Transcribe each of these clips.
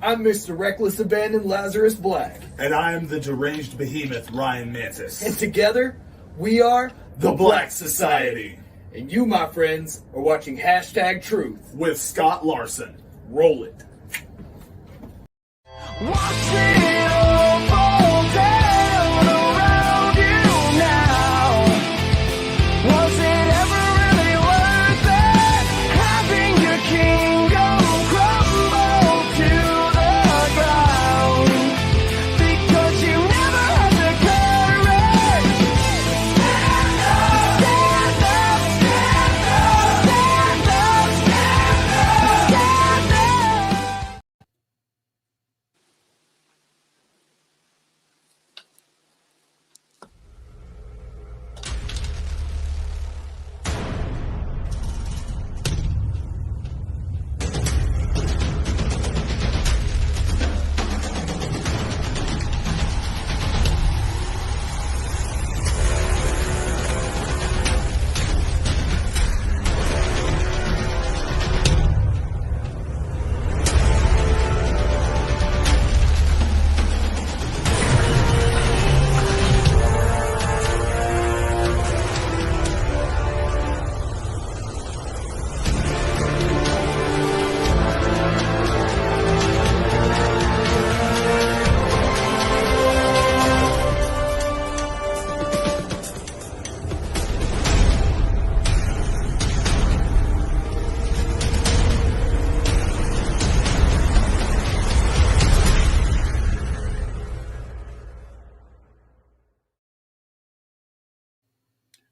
I'm Mr. Reckless Abandoned Lazarus Black. And I am the deranged behemoth Ryan Mantis. And together, we are the Black Society. And you, my friends, are watching Hashtag Truth with Scott Larson. Roll it. Watch it all fall down around you now. Was it ever really worth it? Having your kingdom crumble to the ground because you never had the courage. Stand up, stand up, stand up, stand up, stand up.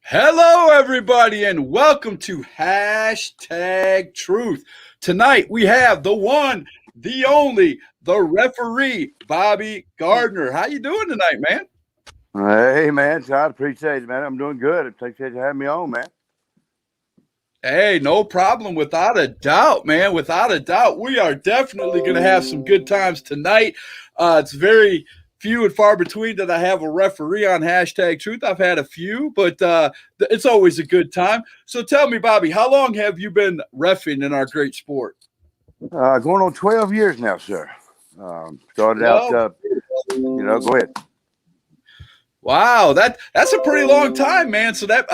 Hello, everybody, and welcome to Hashtag Truth. Tonight, we have the one, the only, the referee, Bobby Gardner. How you doing tonight, man? Hey, man, Todd, appreciate it, man. I'm doing good. Appreciate you having me on, man. Hey, no problem. Without a doubt, man. Without a doubt. We are definitely going to have some good times tonight. It's very few and far between that I have a referee on Hashtag Truth. I've had a few, but it's always a good time. So tell me, Bobby, how long have you been reffing in our great sport? Going on 12 years now, sir. Started out, go ahead. Wow, that's a pretty long time, man. So that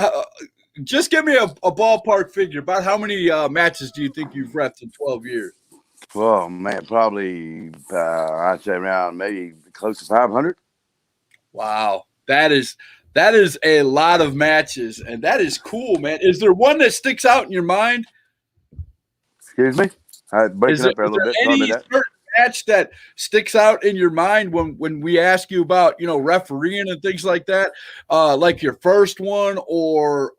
just give me a ballpark figure. About how many matches do you think you've reffed in 12 years? Well, man, probably I'd say around maybe close to 500. Wow, that is a lot of matches, and that is cool, man. Is there one that sticks out in your mind? Excuse me? Is there any certain match that sticks out in your mind when we ask you about, refereeing and things like that, like your first one, or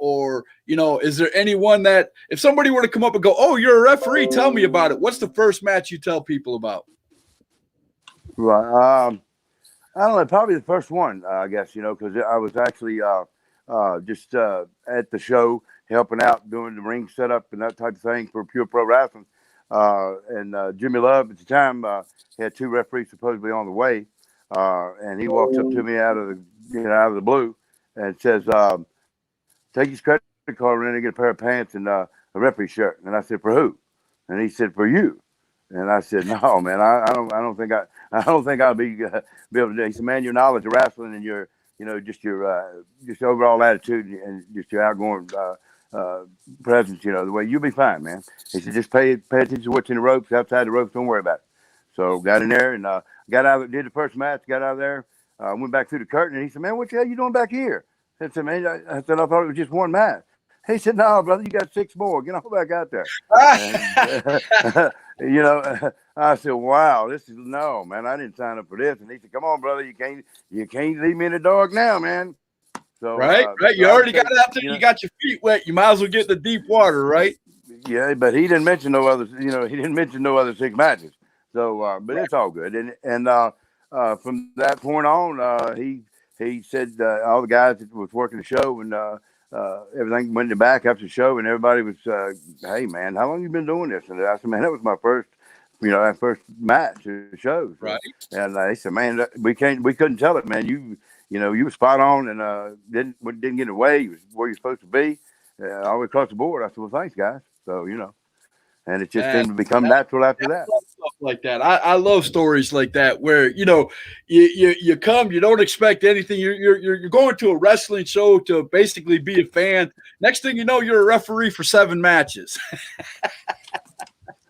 is there any one that if somebody were to come up and go, "Oh, you're a referee, tell me about it." What's the first match you tell people about? Right. I don't know, probably the first one, I guess, because I was actually just at the show helping out doing the ring setup and that type of thing for Pure Pro Wrestling. And Jimmy Love at the time had two referees supposedly on the way, and he walks up to me out of the blue and says, "Take his credit card in and get a pair of pants and a referee shirt." And I said, "For who?" And he said, "For you." And I said, "No, man, I don't think I'll be able to do it." He said, "Man, your knowledge of wrestling and your just your overall attitude and just your outgoing presence, the way you'll be fine, man." He said, "Just pay attention to what's in the ropes. Outside the ropes, don't worry about it." So got in there and got out. Did the first match. Got out of there. Went back through the curtain, and he said, "Man, what the hell you doing back here?" I said, "Man, I thought it was just one match." He said, "No, brother, you got 6 more. Get on back out there." And, I said, "Wow, no, man. I didn't sign up for this." And he said, "Come on, brother, you can't leave me in the dark now, man." So right. You already got out there. You got your feet wet. You might as well get in the deep water, right? Yeah, but he didn't mention no other. He didn't mention no other 6 matches. So, but it's all good. And from that point on, he said all the guys that was working the show and everything went in the back after the show, and everybody was, "Hey, man, how long you been doing this?" And I said, "Man, that was my first, that first match of the shows." Right. And they said, "Man, we couldn't tell it, man. You were spot on and didn't get away. You was where you're supposed to be, all the way across the board." I said, "Well, thanks, guys." So, and it just seemed to become natural after that. like that. I love stories like that where you come, you don't expect anything. You're going to a wrestling show to basically be a fan. Next thing you know, you're a referee for 7 matches.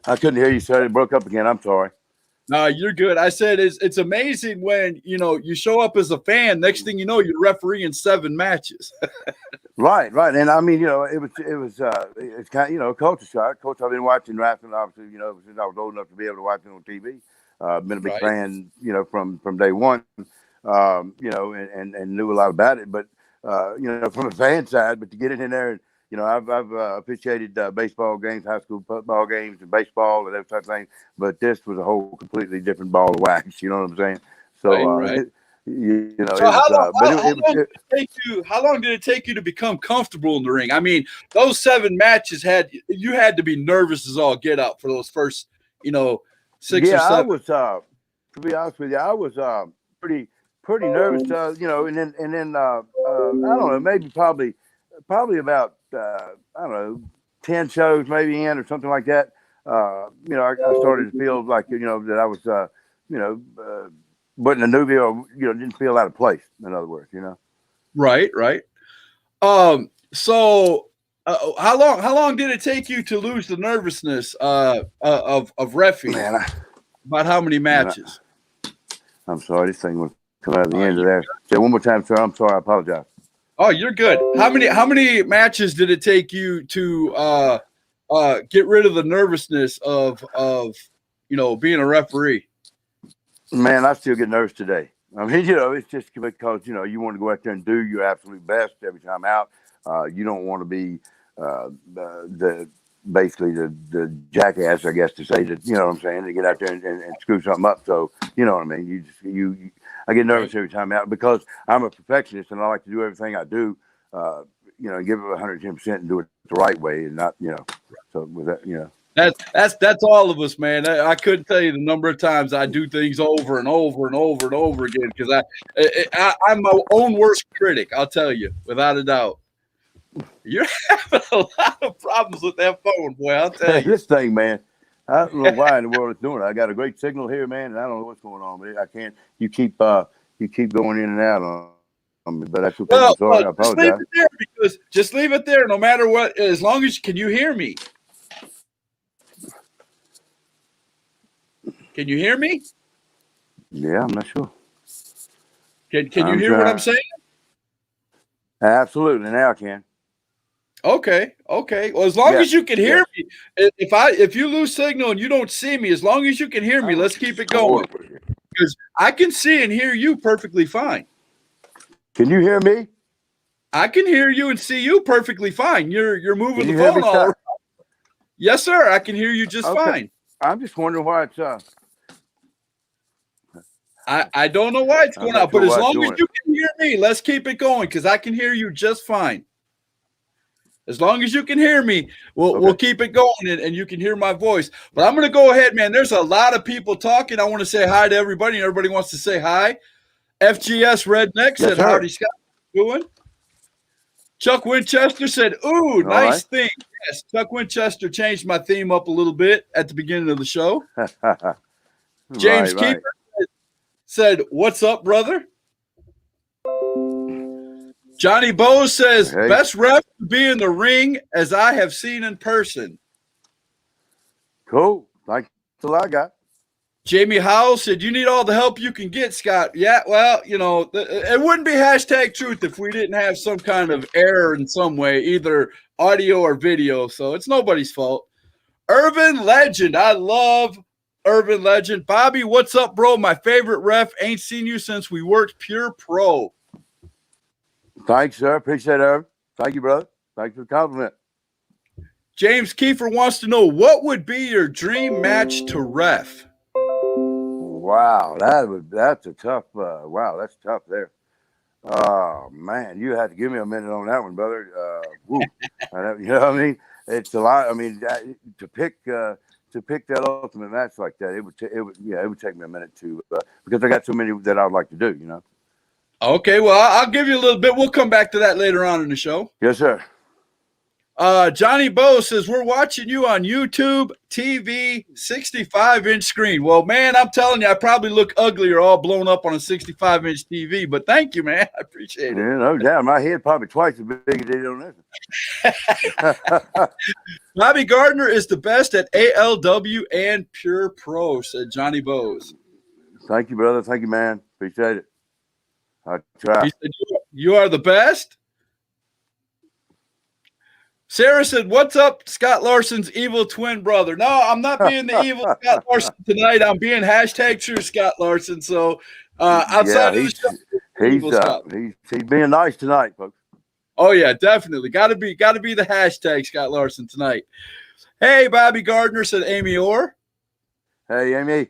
I couldn't hear you, sir. It broke up again. I'm sorry. No, you're good. I said it's amazing when you show up as a fan. Next thing you know, you're refereeing 7 matches. Right. And I mean, it's kind of, a culture shock. Coach, I've been watching wrestling, obviously, since I was old enough to be able to watch it on TV. Been a big fan, from day one, and knew a lot about it. But, from a fan side, but to get in there and, I've officiated baseball games, high school football games, and baseball and that type of thing. But this was a whole completely different ball of wax. You know what I'm saying? So, right. So how long did it take you to become comfortable in the ring? I mean, those 7 matches you had to be nervous as all get up for those first, 6 or 7. Yeah, I was. To be honest with you, I was pretty nervous. And then I don't know, maybe probably about 10 shows maybe in or something like that. I started to feel like that I was wasn't a newbie or didn't feel out of place. In other words, Right. So how long did it take you to lose the nervousness of reffing? Man, about how many matches? I'm sorry, this thing was come out of the end of there. Say one more time, sir. I'm sorry. I apologize. Oh, you're good. How many matches did it take you to get rid of the nervousness of being a referee? Man, I still get nervous today. I mean, it's just because you want to go out there and do your absolute best every time out. You don't want to be basically the jackass, I guess, to say that, what I'm saying, to get out there and screw something up. So, you know what I mean? I get nervous every time out because I'm a perfectionist and I like to do everything I do, and give it 110% and do it the right way and not, so with that, That's all of us, man. I couldn't tell you the number of times I do things over and over and over and over again because I'm my own worst critic. I'll tell you, without a doubt. You're having a lot of problems with that phone, boy. I'll tell you. This thing, man. I don't know why in the world it's doing it. I got a great signal here, man, and I don't know what's going on. But I can't. You keep going in and out on me. But that's okay. I'm sorry. I apologize. Just leave it there, no matter what. As long as can you hear me? Can you hear me? Yeah, I'm not sure. Can you hear what I'm saying? Absolutely. Now I can. Okay. Well, as long as you can hear me, if you lose signal and you don't see me, as long as you can hear me, let's keep it going. Because I can see and hear you perfectly fine. Can you hear me? I can hear you and see you perfectly fine. You're moving the hear phone me, all sir? around. Yes, sir. I can hear you just fine. I'm just wondering why it's I don't know why it's going out, but as long as doing you can hear me, let's keep it going because I can hear you just fine. As long as you can hear me, we'll keep it going and you can hear my voice. But I'm going to go ahead, man. There's a lot of people talking. I want to say hi to everybody, and everybody wants to say hi. FGS Redneck said, howdy, Scott. Doing? Chuck Winchester said, ooh, nice thing. Yes, Chuck Winchester changed my theme up a little bit at the beginning of the show. James Keeper said, what's up, brother? Johnny Bose says, best ref to be in the ring as I have seen in person. Cool. That's all I got. Jamie Howell said, you need all the help you can get, Scott. Yeah, well, it wouldn't be hashtag truth if we didn't have some kind of error in some way, either audio or video. So it's nobody's fault. Irvin Legend. I love Irvin Legend. Bobby, what's up, bro? My favorite ref. Ain't seen you since we worked Pure Pro. Thanks, sir. Appreciate it. Thank you, brother. Thanks for the compliment. James Kiefer wants to know, what would be your dream match to ref? Wow, that's a tough. Wow, that's tough there. Oh man, you had to give me a minute on that one, brother. You know what I mean? It's a lot. I mean, to pick that ultimate match like that, it would take me a minute to because I got so many that I'd like to do. Okay, well, I'll give you a little bit. We'll come back to that later on in the show. Yes, sir. Johnny Bow says, we're watching you on YouTube TV 65-inch screen. Well, man, I'm telling you, I probably look uglier all blown up on a 65-inch TV, but thank you, man. I appreciate it. Yeah, no doubt. My head probably twice as big as it is on this. Bobby Gardner is the best at ALW and Pure Pro, said Johnny Bowes. Thank you, brother. Thank you, man. Appreciate it. I try. He said, you are the best. Sarah said, what's up, Scott Larson's evil twin brother? No, I'm not being the evil Scott Larson tonight. I'm being #true Scott Larson. So outside of the show, he's being nice tonight, folks. Oh, yeah, definitely. Gotta be the hashtag Scott Larson tonight. Hey, Bobby Gardner, said Amy Orr. Hey, Amy.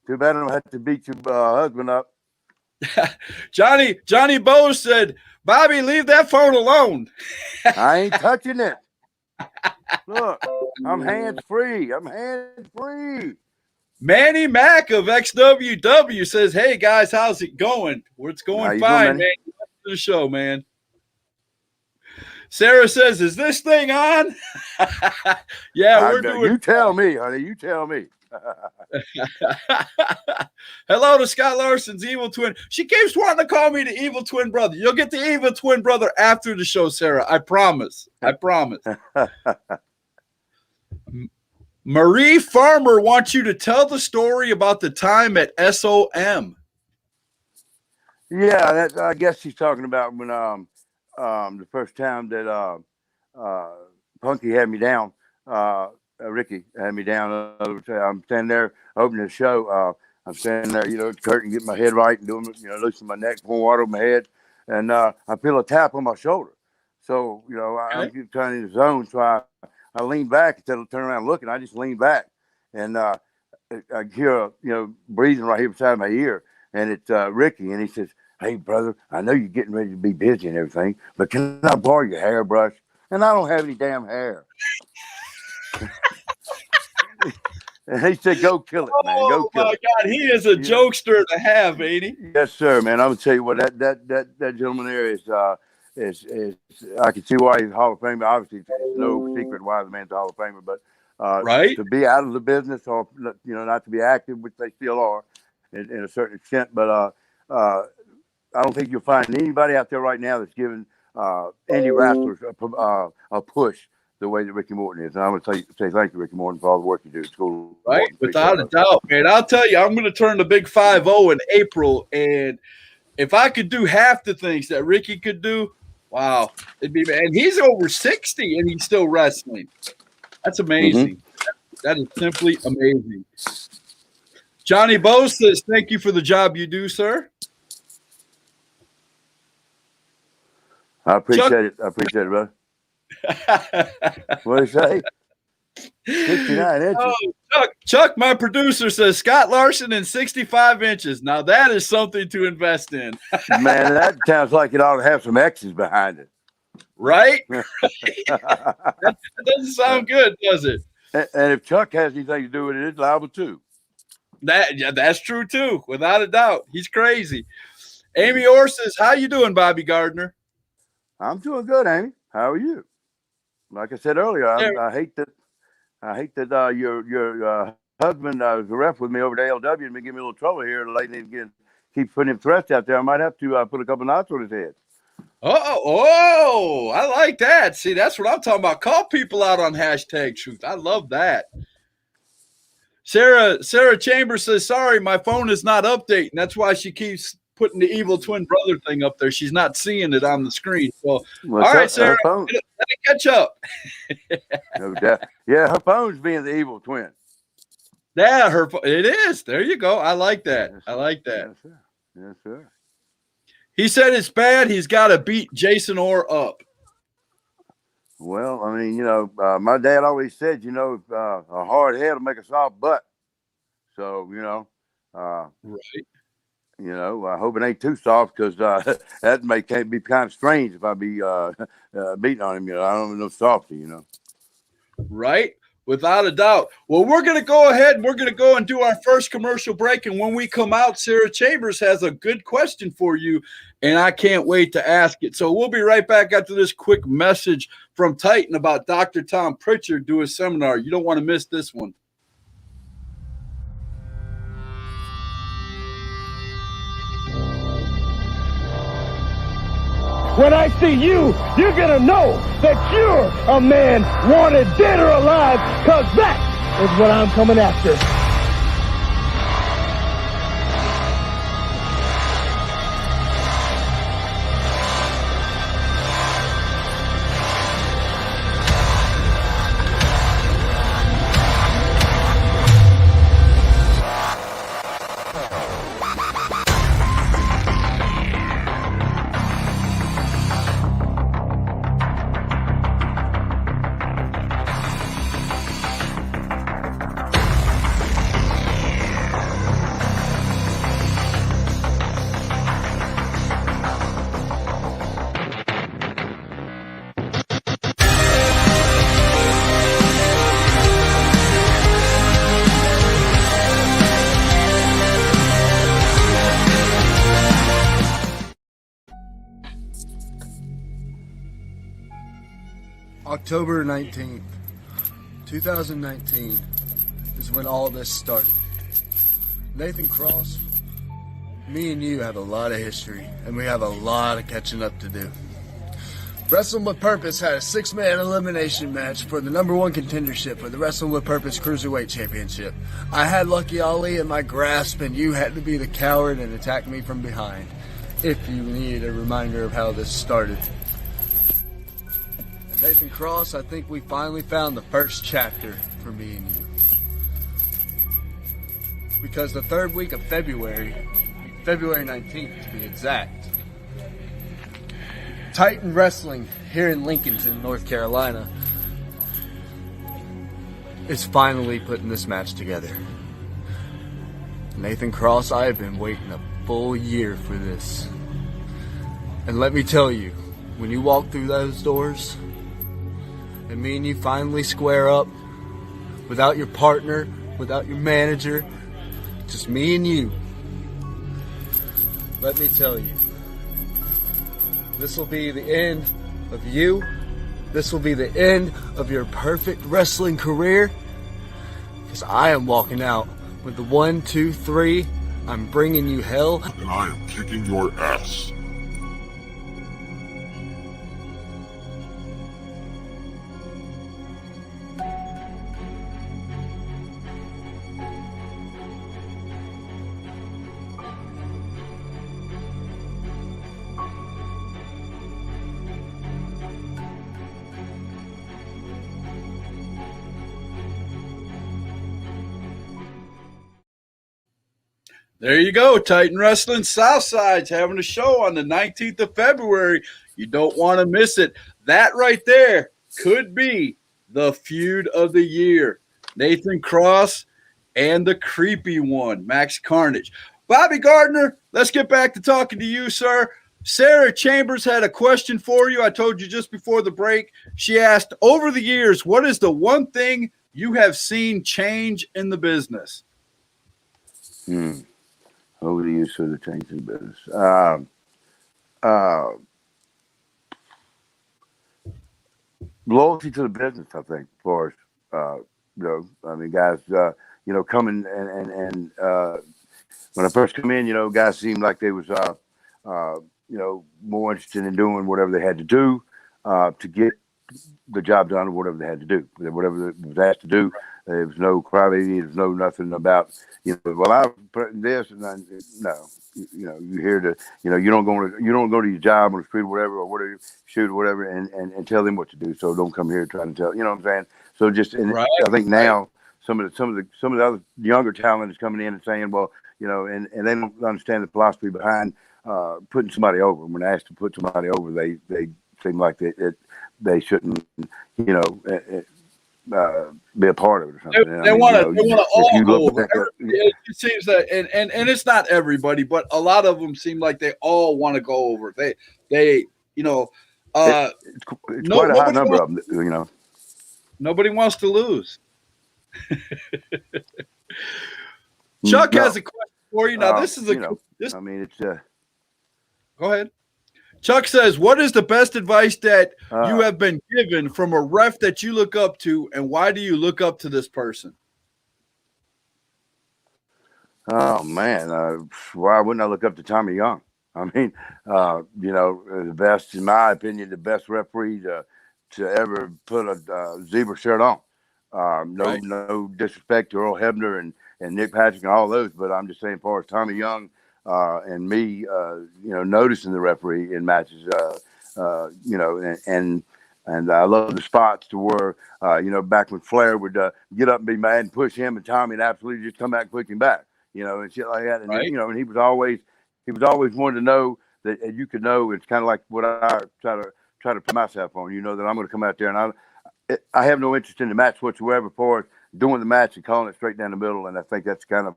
Too bad I don't have to beat your husband up. Johnny Bowes said, Bobby, leave that phone alone. I ain't touching it. Look, I'm hands-free. Manny Mack of XWW says, hey, guys, how's it going? Well, it's going fine, man. Welcome to the show, man. Sarah says, is this thing on? Yeah, we're doing. You tell me, honey. You tell me. Hello to Scott Larson's evil twin. She keeps wanting to call me the evil twin brother. You'll get the evil twin brother after the show, Sarah. I promise. Marie Farmer wants you to tell the story about the time at SOM. Yeah, I guess she's talking about when the first time that Punky had me down. Ricky had me down. I'm standing there opening the show. I'm standing there, at the curtain, getting my head right and doing, loosening my neck, pouring water on my head. And I feel a tap on my shoulder. So, I'm trying in the zone. So I lean back instead of turning around looking. I just lean back. And I hear, breathing right here beside my ear. And it's Ricky. And he says, hey, brother, I know you're getting ready to be busy and everything, but can I borrow your hairbrush? And I don't have any damn hair. And he said, go kill it, man. Go kill it. Oh, my God. He is a jokester to have, ain't he? Yes, sir, man. I'm going to tell you what, that gentleman there is I can see why he's a Hall of Famer. Obviously, it's no secret why the man's a Hall of Famer, but right? To be out of the business or, not to be active, which they still are in a certain extent, but I don't think you'll find anybody out there right now that's giving any wrestlers a push the way that Ricky Morton is. And I'm going to say thank you, Ricky Morton, for all the work you do at school. Right, without a doubt, man. I'll tell you, I'm going to turn the big 5-0 in April, and if I could do half the things that Ricky could do, wow, it'd be. And he's over 60, and he's still wrestling. That's amazing. Mm-hmm. That is simply amazing. Johnny Bose says, "Thank you for the job you do, sir." I appreciate it. I appreciate it, brother. What do you say? 69 inches. Oh, Chuck, my producer, says Scott Larson in 65 inches. Now that is something to invest in. Man, that sounds like it ought to have some X's behind it. Right? That doesn't sound good, does it? And if Chuck has anything to do with it, it's liable too. That's true too, without a doubt. He's crazy. Amy Orr says, how you doing, Bobby Gardner? I'm doing good, Amy. How are you? Like I said earlier, I hate that your husband was a ref with me over at ALW and been giving me a little trouble here lately. Again, keep putting him threats out there. I might have to put a couple knots on his head. I like that. See, that's what I'm talking about. Call people out on #truth. I love that. Sarah Chambers says, sorry, my phone is not updating. That's why she keeps putting the evil twin brother thing up there. She's not seeing it on the screen. So, all right, Sarah, let it catch up. No doubt. Yeah, her phone's being the evil twin. Yeah, it is. There you go. I like that. Yes, I like that. Yes, sir. Yes, sir. He said it's bad. He's got to beat Jason Orr up. Well, I mean, my dad always said, a hard head will make a soft butt. So, right. I hope it ain't too soft because that can't be kind of strange if I be beating on him. I don't know softy, Right. Without a doubt. Well, we're going to go ahead and we're going to go and do our first commercial break. And when we come out, Sarah Chambers has a good question for you, and I can't wait to ask it. So we'll be right back after this quick message from Titan about Dr. Tom Pritchard do a seminar. You don't want to miss this one. When I see you, you're gonna know that you're a man wanted dead or alive, cause that is what I'm coming after. October 19th, 2019 is when all this started. Nathan Cross, me and you have a lot of history, and we have a lot of catching up to do. Wrestling with Purpose had a 6-man elimination match for the #1 contendership for the Wrestling with Purpose Cruiserweight Championship. I had Lucky Ali in my grasp, and you had to be the coward and attack me from behind, if you need a reminder of how this started. Nathan Cross, I think we finally found the first chapter for me and you. Because the third week of February 19th to be exact, Titan Wrestling here in Lincolnton, North Carolina, is finally putting this match together. Nathan Cross, I have been waiting a full year for this. And let me tell you, when you walk through those doors, and me and you finally square up, without your partner, without your manager, just me and you, let me tell you, this will be the end of you. This will be the end of your perfect wrestling career. Because I am walking out with the 1, 2, 3. I'm bringing you hell. And I am kicking your ass. There you go. Titan Wrestling Southside's having a show on the 19th of February. You don't want to miss it. That right there could be the feud of the year. Nathan Cross and the creepy one, Max Carnage. Bobby Gardner, let's get back to talking to you, sir. Sarah Chambers had a question for you. I told you just before the break. She asked, over the years, what is the one thing you have seen change in the business? Over the years for the change in business. Loyalty to the business, I think, for us. I mean, guys, coming and when I first come in, guys seemed like they was, more interested in doing whatever they had to do to get the job done or whatever they had to do. Whatever they was asked to do, there was no crybaby, there was no nothing about, well, I put this and no. You're here to, you don't go to your job on the street or whatever, shoot or whatever, and tell them what to do. So don't come here trying to tell, you know what I'm saying? So just, right. I think now some of the other younger talent is coming in and saying, well, and they don't understand the philosophy behind putting somebody over. When asked to put somebody over, they seem like they shouldn't, be a part of it or something. They want to all go over. It seems that, and it's not everybody, but a lot of them seem like they all want to go over. It's quite a high number of them, Nobody wants to lose. Chuck No. has a question for you. Now, this is a I mean, it's go ahead. Chuck says, "What is the best advice that you uh, have been given from a ref that you look up to, and why do you look up to this person?" oh man, why wouldn't I look up to Tommy Young? I mean, the best, in my opinion, the best referee to ever put a zebra shirt on. Right. No disrespect to Earl Hebner and Nick Patrick and all those, but I'm just saying, as far as Tommy Young and me, noticing the referee in matches, and I love the spots to where, back when Flair would get up and be mad and push him, and Tommy would absolutely just come back and quick him back, and shit like that. And Right. and he was always wanting to know that, and you could know. It's kind of like what I try to put myself on. That I'm going to come out there, and I have no interest in the match whatsoever for doing the match and calling it straight down the middle. And I think that's kind of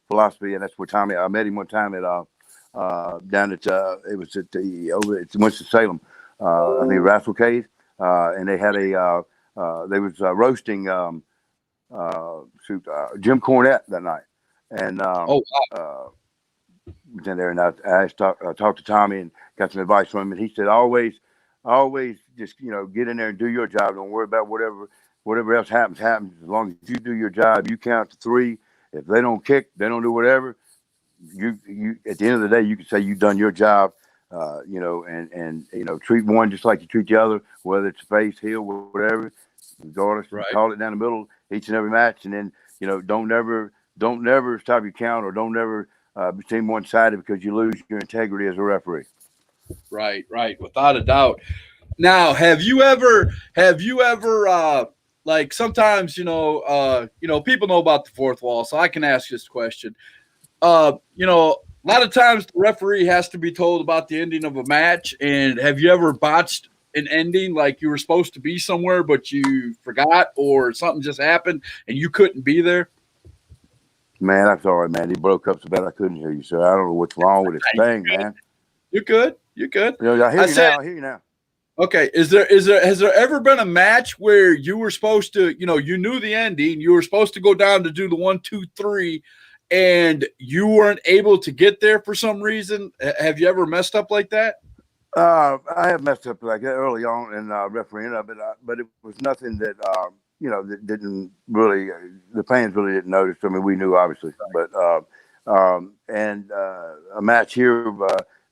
philosophy, and that's where Tommy. I met him one time at down at it was at it's Winston-Salem, I think Raffle Cave, and they had they was roasting Jim Cornette that night, and Oh, was in there, and I talked to Tommy and got some advice from him, and he said always just get in there and do your job. Don't worry about whatever else happens. As long as you do your job, you count to 3. If they don't kick, they don't do whatever. You at the end of the day, you can say you've done your job. And treat one just like you treat the other, whether it's face, heel, whatever. Regardless, Right. call it down the middle each and every match, and then don't never stop your count, or don't never become one-sided because you lose your integrity as a referee. right, without a doubt. Now, have you ever like sometimes people know about the fourth wall, so I can ask this question. A lot of times the referee has to be told about the ending of a match. And have you ever botched an ending, like you were supposed to be somewhere but you forgot, or something just happened and you couldn't be there? Man, I'm sorry, man. He broke up so bad I couldn't hear you, sir. I don't know what's wrong with this thing, man. You're good. I hear you now. Okay. Has there ever been a match where you were supposed to, you knew the ending, you were supposed to go down to do the 1, 2, 3, and you weren't able to get there for some reason? Have you ever messed up like that? I have messed up like that early on in refereeing, but it was nothing that that didn't really, the fans really didn't notice. I mean, we knew obviously, but a match here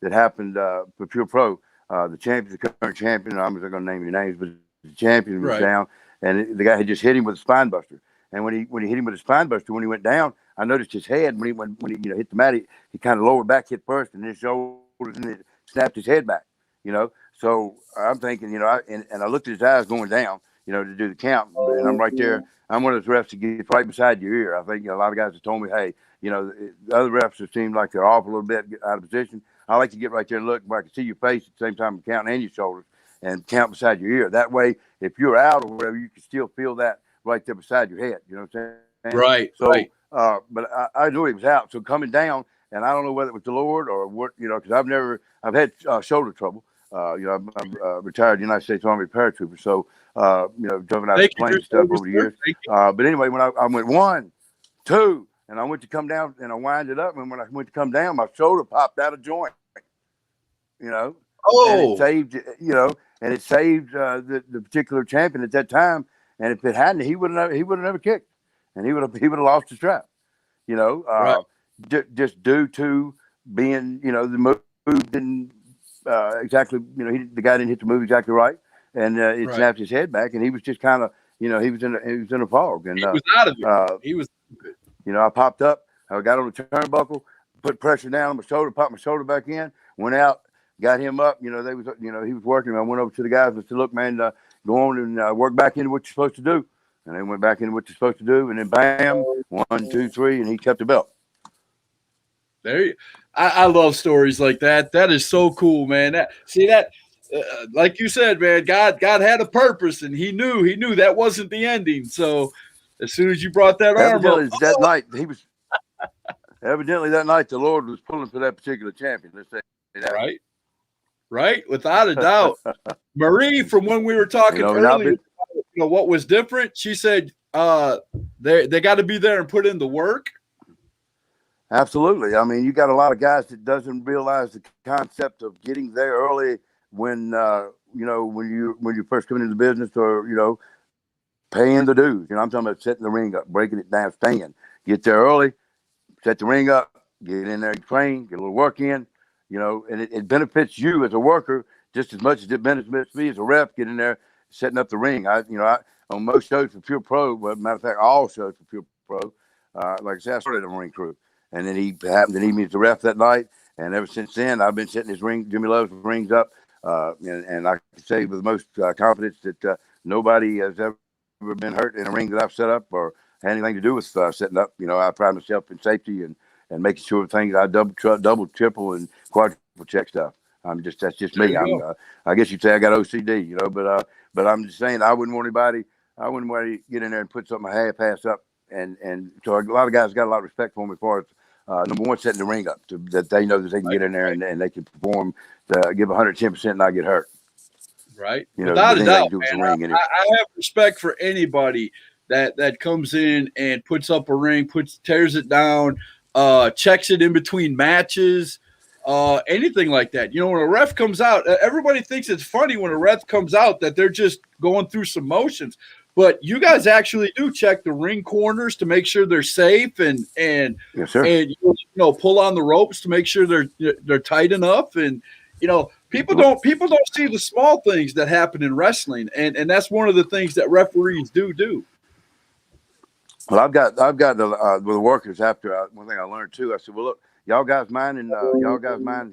that happened for Pure Pro, the champion, the current champion. I'm not going to name any names, but the champion was Right. down, and the guy had just hit him with a spine buster. And when he hit him with a spine buster, when he went down, I noticed his head when he hit the mat, he kind of lowered back, hit first, and his shoulders, and it snapped his head back. So I'm thinking, and I looked at his eyes going down, to do the count, and I'm right there. I'm one of those refs that gets right beside your ear. I think a lot of guys have told me, hey, the other refs have seemed like they're off a little bit, get out of position. I like to get right there and look where I can see your face at the same time I'm counting, and your shoulders, and count beside your ear. That way, if you're out or whatever, you can still feel that right there beside your head. You know what I'm saying? Right. So, right. But I knew he was out. So coming down, and I don't know whether it was the Lord or what, because I've had shoulder trouble. I'm retired United States Army paratrooper. So, jumping out of planes and stuff over the years. But anyway, when I went 1, 2, and I went to come down and I winded up, and when I went to come down, my shoulder popped out of joint. Oh, and it saved, the particular champion at that time. And if it hadn't, he would have never kicked, and he would have lost his strap. Right. Just due to being, the move didn't exactly, the guy didn't hit the move exactly right, and it Right. snapped his head back, and he was just kind of, he was in a fog, and He was out of it. He was. I popped up, I got on the turnbuckle, put pressure down on my shoulder, popped my shoulder back in, went out, got him up. He was working. I went over to the guys and said, "Look, man, go on and work back into what you're supposed to do." And they went back into what you're supposed to do, and then bam, 1, 2, 3, and he kept the belt. I love stories like that. That is so cool, man. Like you said, man, God had a purpose, and he knew that wasn't the ending. So as soon as you brought that arm up, that night evidently that night the Lord was pulling for that particular champion. Let's say that. Right, without a doubt. Marie, from when we were talking earlier, what was different? She said They got to be there and put in the work. Absolutely. I mean, you got a lot of guys that doesn't realize the concept of getting there early when when you first come into the business, or paying the dues. I'm talking about setting the ring up, breaking it down, staying. Get there early, set the ring up, get in there, train, get a little work in, and it benefits you as a worker just as much as it benefits me as a ref. Get in there, setting up the ring. I on most shows for Pure Pro, but matter of fact, all shows for Pure Pro, like I said, I started on the ring crew. And then he happened to need me as the ref that night. And ever since then, I've been setting his ring, Jimmy Love's rings up. And I can say with most confidence that nobody has ever been hurt in a ring that I've set up or had anything to do with setting up. I pride myself in safety and making sure things I double, triple, and quadruple check stuff. That's just me. I guess you'd say I got OCD, but I'm just saying I wouldn't want anybody to get in there and put something half-ass up. And so a lot of guys got a lot of respect for me as far as number one, setting the ring up that they know that they can get in there and they can perform, give 110% and not get hurt. Right. Without a doubt, man. Anyway. I have respect for anybody that comes in and puts up a ring, tears it down, checks it in between matches, anything like that. When a ref comes out, everybody thinks it's funny when a ref comes out that they're just going through some motions. But you guys actually do check the ring corners to make sure they're safe, and yes, sir. And pull on the ropes to make sure they're tight enough. And people don't see the small things that happen in wrestling, and that's one of the things that referees do. Well, I've got with the workers after one thing I learned too. I said, well, look, y'all guys mind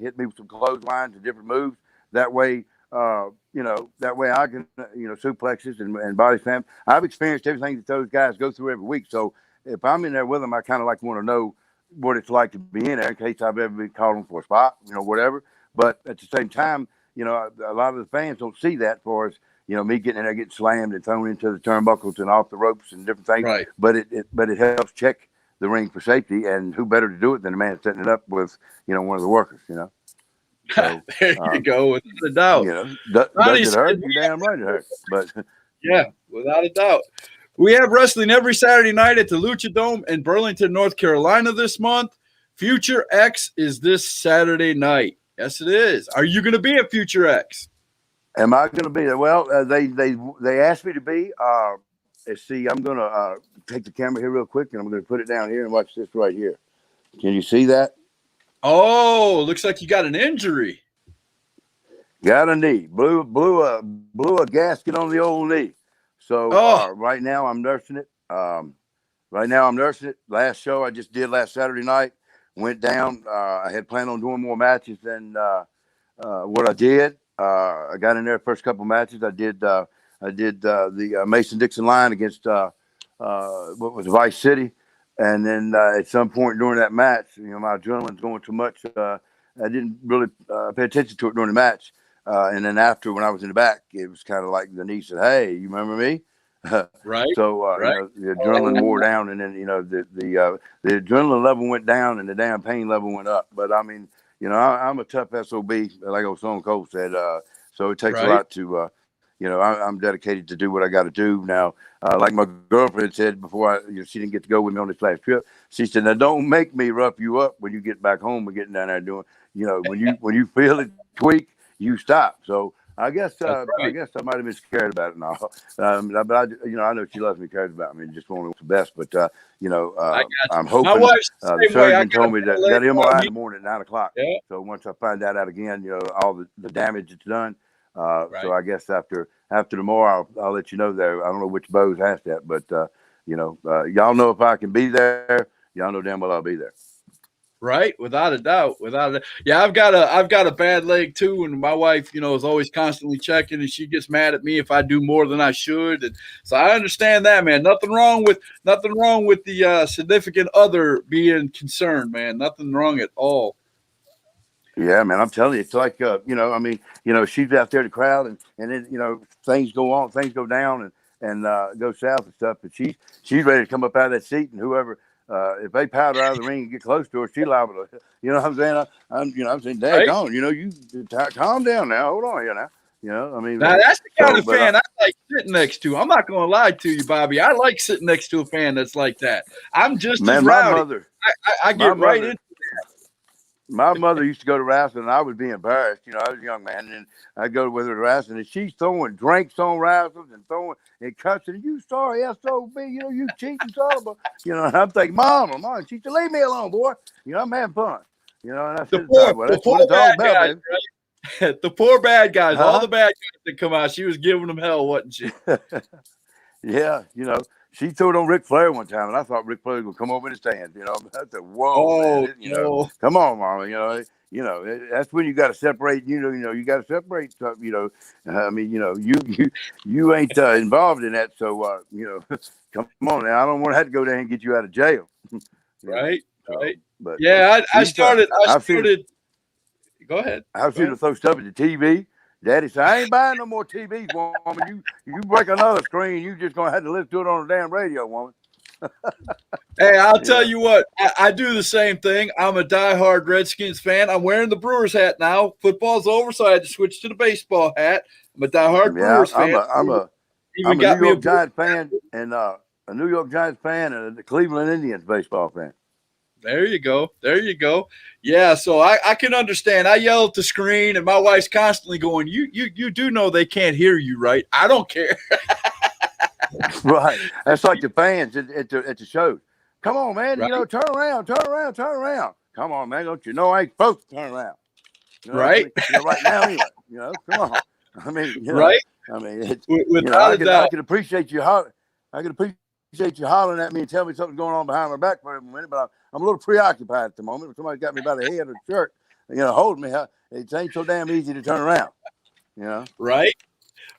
hit me with some clotheslines and different moves. That way. That way I can, suplexes and body slam. I've experienced everything that those guys go through every week. So if I'm in there with them, I kind of want to know what it's like to be in there in case I've ever been called on for a spot, whatever. But at the same time, a lot of the fans don't see that for us, me getting in there, getting slammed and thrown into the turnbuckles and off the ropes and different things. Right. But it helps check the ring for safety, and who better to do it than the man setting it up with, one of the workers, So, there you go, without a doubt. Does it hurt? You're damn right it hurts. But yeah, without a doubt. We have wrestling every Saturday night at the Lucha Dome in Burlington, North Carolina this month. Future X is this Saturday night. Yes, it is. Are you going to be at Future X? Am I going to be there? Well, they asked me to be. Let's see. I'm going to take the camera here real quick, and I'm going to put it down here and watch this right here. Can you see that? Oh, looks like you got an injury. Got a knee. Blew a gasket on the old knee. So right now I'm nursing it. Last show I just did last Saturday night went down. I had planned on doing more matches than what I did. I got in there first couple matches. I did the Mason-Dixon line against what was Vice City. And then at some point during that match, my adrenaline's going too much. I didn't really pay attention to it during the match. And then after, when I was in the back, it was kind of like the knee said, "Hey, you remember me?" Right. So right. The adrenaline wore down, and then the adrenaline level went down, and the damn pain level went up. But I mean, I'm a tough SOB, like old Stone Cold said. So it takes a lot to. I'm dedicated to do what I got to do now. Like my girlfriend said before, she didn't get to go with me on this last trip. She said, "Now don't make me rough you up when you get back home. We're getting down there doing, when you feel it tweak, you stop." So I guess I might have been scared about it and all. But I know she loves me, cares about me, and just wants the best. But I'm hoping. My wife's the surgeon told me that got MRI in the morning at 9:00. Yeah. So once I find that out again, all the damage it's done. So I guess after tomorrow, I'll let you know there. I don't know which Bo's asked that, but y'all know if I can be there. Y'all know damn well I'll be there. Right, without a doubt. Yeah, I've got a bad leg too, and my wife, is always constantly checking, and she gets mad at me if I do more than I should. And so I understand that, man. Nothing wrong with the significant other being concerned, man. Nothing wrong at all. Yeah, man, I'm telling you, it's like, she's out there in the crowd, and then, things go on, things go down and go south and stuff. But she's ready to come up out of that seat, and whoever, if they powder out of the ring and get close to her, she's liable to, what I'm saying? I'm saying, daggone, you calm down now, hold on here now. Now that's the kind of fan I like sitting next to. I'm not going to lie to you, Bobby. I like sitting next to a fan that's like that. I'm just as Man, rowdy. my mother, I get right into my mother used to go to wrestling, and I would be embarrassed. You know, I was a young man, and I'd go with her to wrestling, and she's throwing drinks on wrestlers and throwing and cussing. You sorry, SOB, you know, you cheating, son of a. You know, and I'm thinking, Mom, she said, leave me alone, boy. You know, I'm having fun. You know, and I said, well, that's what it's all about, guys, baby. right? The poor bad guys, Huh? all the bad guys that come out, she was giving them hell, wasn't she? Yeah, you know, she threw it on Ric Flair one time, and I thought Ric Flair was gonna come over in the stand. You know, I said, "Whoa, man, you know, come on, Mama." You know, that's when you got to separate. You know, you got to separate stuff. You know, I mean, you know, you ain't involved in that, so you know, come on now. I don't want to have to go there and get you out of jail. Right, so, right. But yeah, I started. Go ahead. I've seen her throw stuff at the TV. Daddy said, I ain't buying no more TVs, woman. You break another screen, you just going to have to listen to it on the damn radio, woman. Hey, I'll tell you what, I do the same thing. I'm a diehard Redskins fan. I'm wearing the Brewers hat now. Football's over, so I had to switch to the baseball hat. I'm a diehard Brewers fan. I'm a New York Giants fan and a New York Giants fan and a Cleveland Indians baseball fan. There you go. There you go. Yeah, so I can understand. I yell at the screen, and my wife's constantly going, you do know they can't hear you, right? I don't care. Right. That's like the fans at the shows. Come on, man. Right. You know, turn around. Come on, man. Don't you know I ain't supposed to turn around? You know, right. You know, right now, anyway. You know, come on. I mean, you know, right. I mean, it's, I can appreciate you. I can appreciate you hollering at me and telling me something's going on behind my back for a minute, but I'm a little preoccupied at the moment. Somebody got me by the head of the shirt, you know, holding me. It ain't so damn easy to turn around, you know. Right.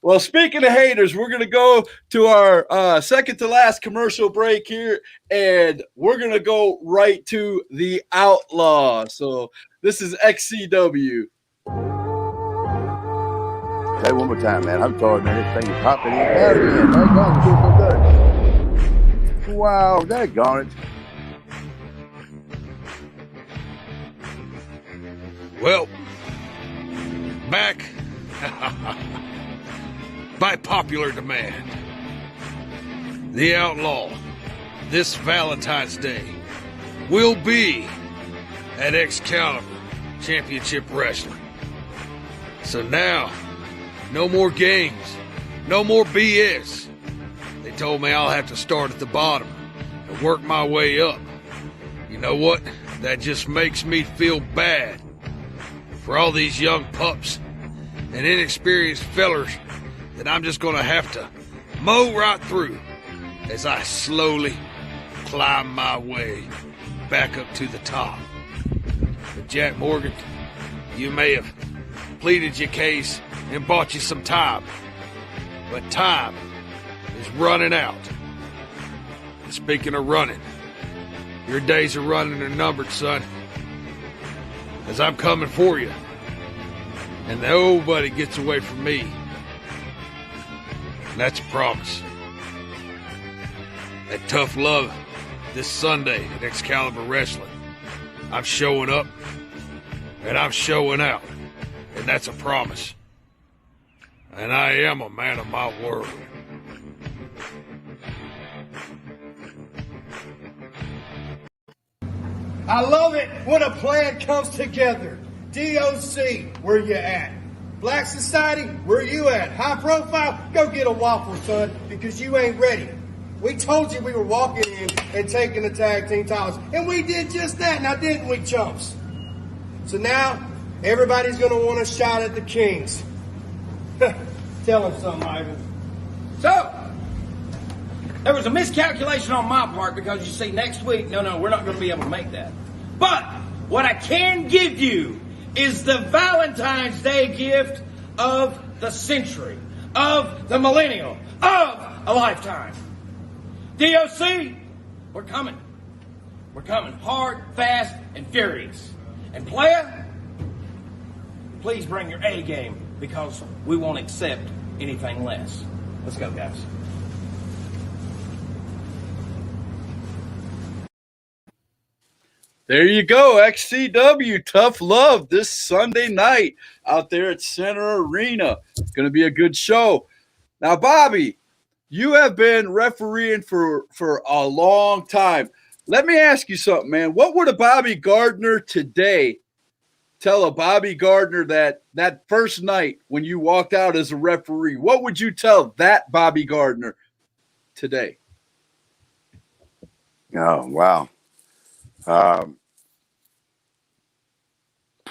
Well, speaking of haters, we're going to go to our second to last commercial break here, and we're going to go right to the Outlaw. So this is XCW. Say one more time, man. I'm sorry, man. This thing is popping in and out again. That gun feels so good. Wow, daggone it. Well, back by popular demand, the Outlaw this Valentine's Day will be at Excalibur Championship Wrestling. So now, no more games, no more BS. They told me I'll have to start at the bottom and work my way up. You know what? That just makes me feel bad for all these young pups and inexperienced fellers that I'm just gonna have to mow right through as I slowly climb my way back up to the top. But Jack Morgan, you may have pleaded your case and bought you some time, but time is running out. And speaking of running, your days of running are numbered, son, as I'm coming for you, and nobody gets away from me. And that's a promise. At Tough Love this Sunday at Excalibur Wrestling, I'm showing up and I'm showing out, and that's a promise. And I am a man of my word. I love it when a plan comes together. DOC, where you at? Black Society, where you at? High Profile, go get a waffle, son, because you ain't ready. We told you we were walking in and taking the tag team titles, and we did just that, now didn't we, chumps? So now, everybody's going to want a shot at the Kings. Tell them something, Ivan. So, there was a miscalculation on my part because you see, next week, no, we're not going to be able to make that. But what I can give you is the Valentine's Day gift of the century, of the millennial, of a lifetime. DOC, we're coming. We're coming hard, fast, and furious. And player, please bring your A game because we won't accept anything less. Let's go, guys. There you go, XCW, Tough Love this Sunday night out there at Center Arena. It's going to be a good show. Now, Bobby, you have been refereeing for a long time. Let me ask you something, man. What would a Bobby Gardner today tell a Bobby Gardner that first night when you walked out as a referee? What would you tell that Bobby Gardner today? Oh, wow. Um,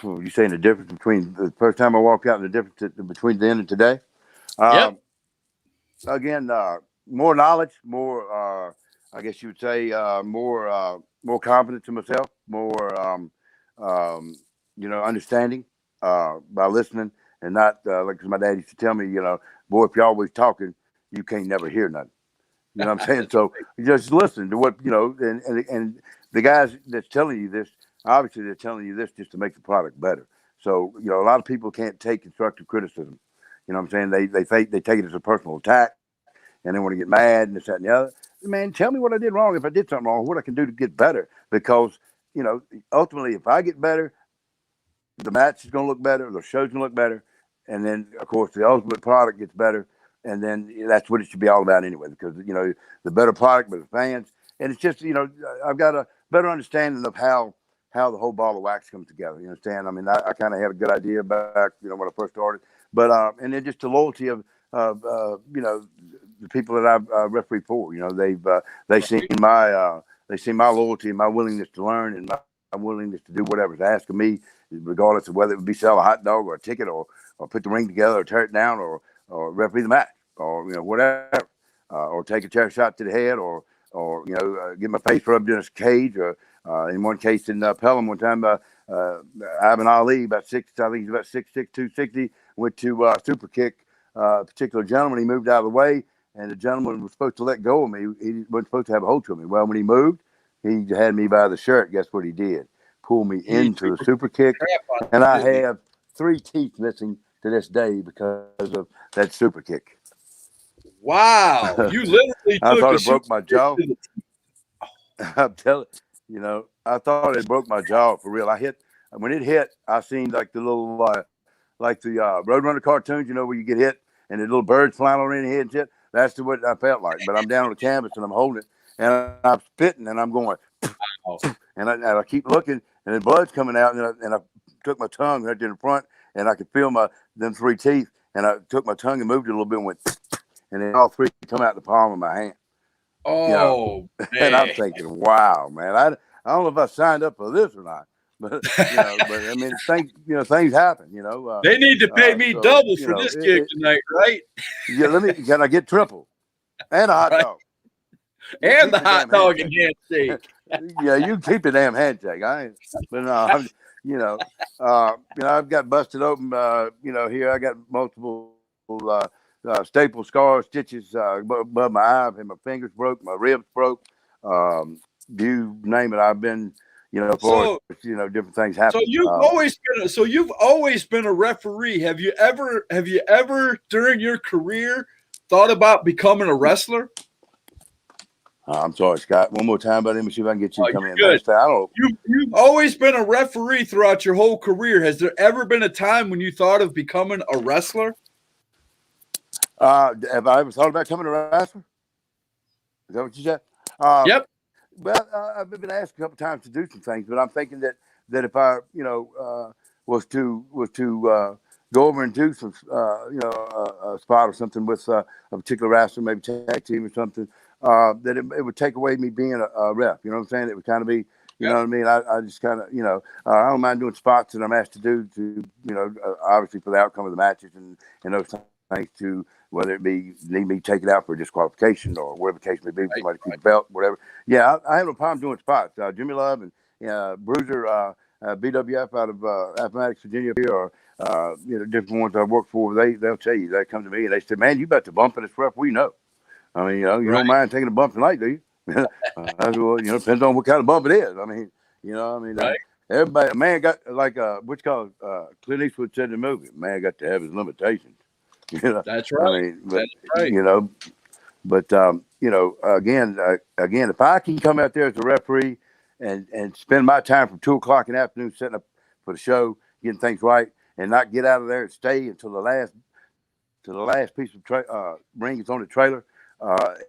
you saying the difference between the first time I walked out and the difference between then and today? Yep. Um, Again, more knowledge, more, I guess you would say, more confidence in myself, more, um, understanding by listening and not, like 'cause my dad used to tell me, boy, if you're always talking, you can't never hear nothing. You know what I'm saying? So you just listen to what, and the guys that's telling you this, obviously they're telling you this just to make the product better. So, a lot of people can't take constructive criticism. You know what I'm saying? They take it as a personal attack and they want to get mad and this, that, and the other. Man, tell me what I did wrong. If I did something wrong, what I can do to get better. Because, ultimately, if I get better, the match is going to look better, the show's going to look better. And then, of course, the ultimate product gets better. And then that's what it should be all about anyway, because, the better product with the fans. And it's just, I've got a better understanding of how the whole ball of wax comes together. You understand? I mean, I kind of had a good idea back, when I first started. But, and then just the loyalty of the people that I've refereed for. They've seen my loyalty and my willingness to learn and my willingness to do whatever's asked of me, regardless of whether it would be sell a hot dog or a ticket or put the ring together or tear it down or referee the match or whatever, or take a chair shot to the head or get my face rubbed in a cage or in one case in Pelham one time, Ivan Ali, I think he's about 6'6", 260, went to super kick a particular gentleman. He moved out of the way, and the gentleman was supposed to let go of me. He wasn't supposed to have a hold to me. Well, when he moved, he had me by the shirt. Guess what he did? Pull me into the super kick, and I have 3 teeth missing to this day because of that super kick. Wow. You literally I took thought a it broke my jaw. to I'm telling I thought it broke my jaw for real. When it hit, I seen like the little, like the Roadrunner cartoons, where you get hit and the little birds flying over in your head and shit. That's what I felt like. But I'm down on the canvas and I'm holding it and I'm spitting and I'm going, and I keep looking and the blood's coming out and I took my tongue right in the front and I could feel them 3 teeth and I took my tongue and moved it a little bit and went, and then all 3 come out the palm of my hand. Oh, And I'm man. thinking, wow, man, I don't know if I signed up for this or not, but but I mean, things happen, They need to pay me so, double for this gig tonight, right? Yeah, can I get triple and a hot Right. dog And the hot dog and handshake. Yeah, you keep the damn handshake. But no, I've got busted open. Here I got multiple staple scars, stitches above my eye. I've had my fingers broke, my ribs broke. You name it. I've been, different things happen. So you've always been a referee. Have you ever during your career thought about becoming a wrestler? I'm sorry, Scott. One more time, buddy. Let me see if I can get you to come in. Good. I don't. You've always been a referee throughout your whole career. Has there ever been a time when you thought of becoming a wrestler? Have I ever thought about becoming a wrestler? Is that what you said? Yep. Well, I've been asked a couple times to do some things, but I'm thinking that if I, was to go over and do some, a spot or something with a particular wrestler, maybe tag team or something, that it would take away me being a rep. You know what I'm saying? It would kind of be, you know what I mean? I just kind of, I don't mind doing spots that I'm asked to do obviously for the outcome of the matches and those things to, whether it be need me take it out for disqualification or whatever the case may be, somebody keep the belt, whatever. Yeah, I have no problem doing spots. Jimmy Love and Bruiser, BWF out of Appomattox, Virginia, or different ones I've worked for. They'll tell you. They come to me and they say, "Man, you about to bump in this ref? We know. I mean, you don't mind taking a bump tonight, do you?" Well, depends on what kind of bump it is. I mean, Right. Everybody, a man got like Clint Eastwood said in the movie, "Man got to have his limitations." That's right. I mean, but, That's right. again, if I can come out there as a referee and spend my time from 2:00 in the afternoon setting up for the show, getting things right, and not get out of there and stay until the last to the last piece of ring that's on the trailer,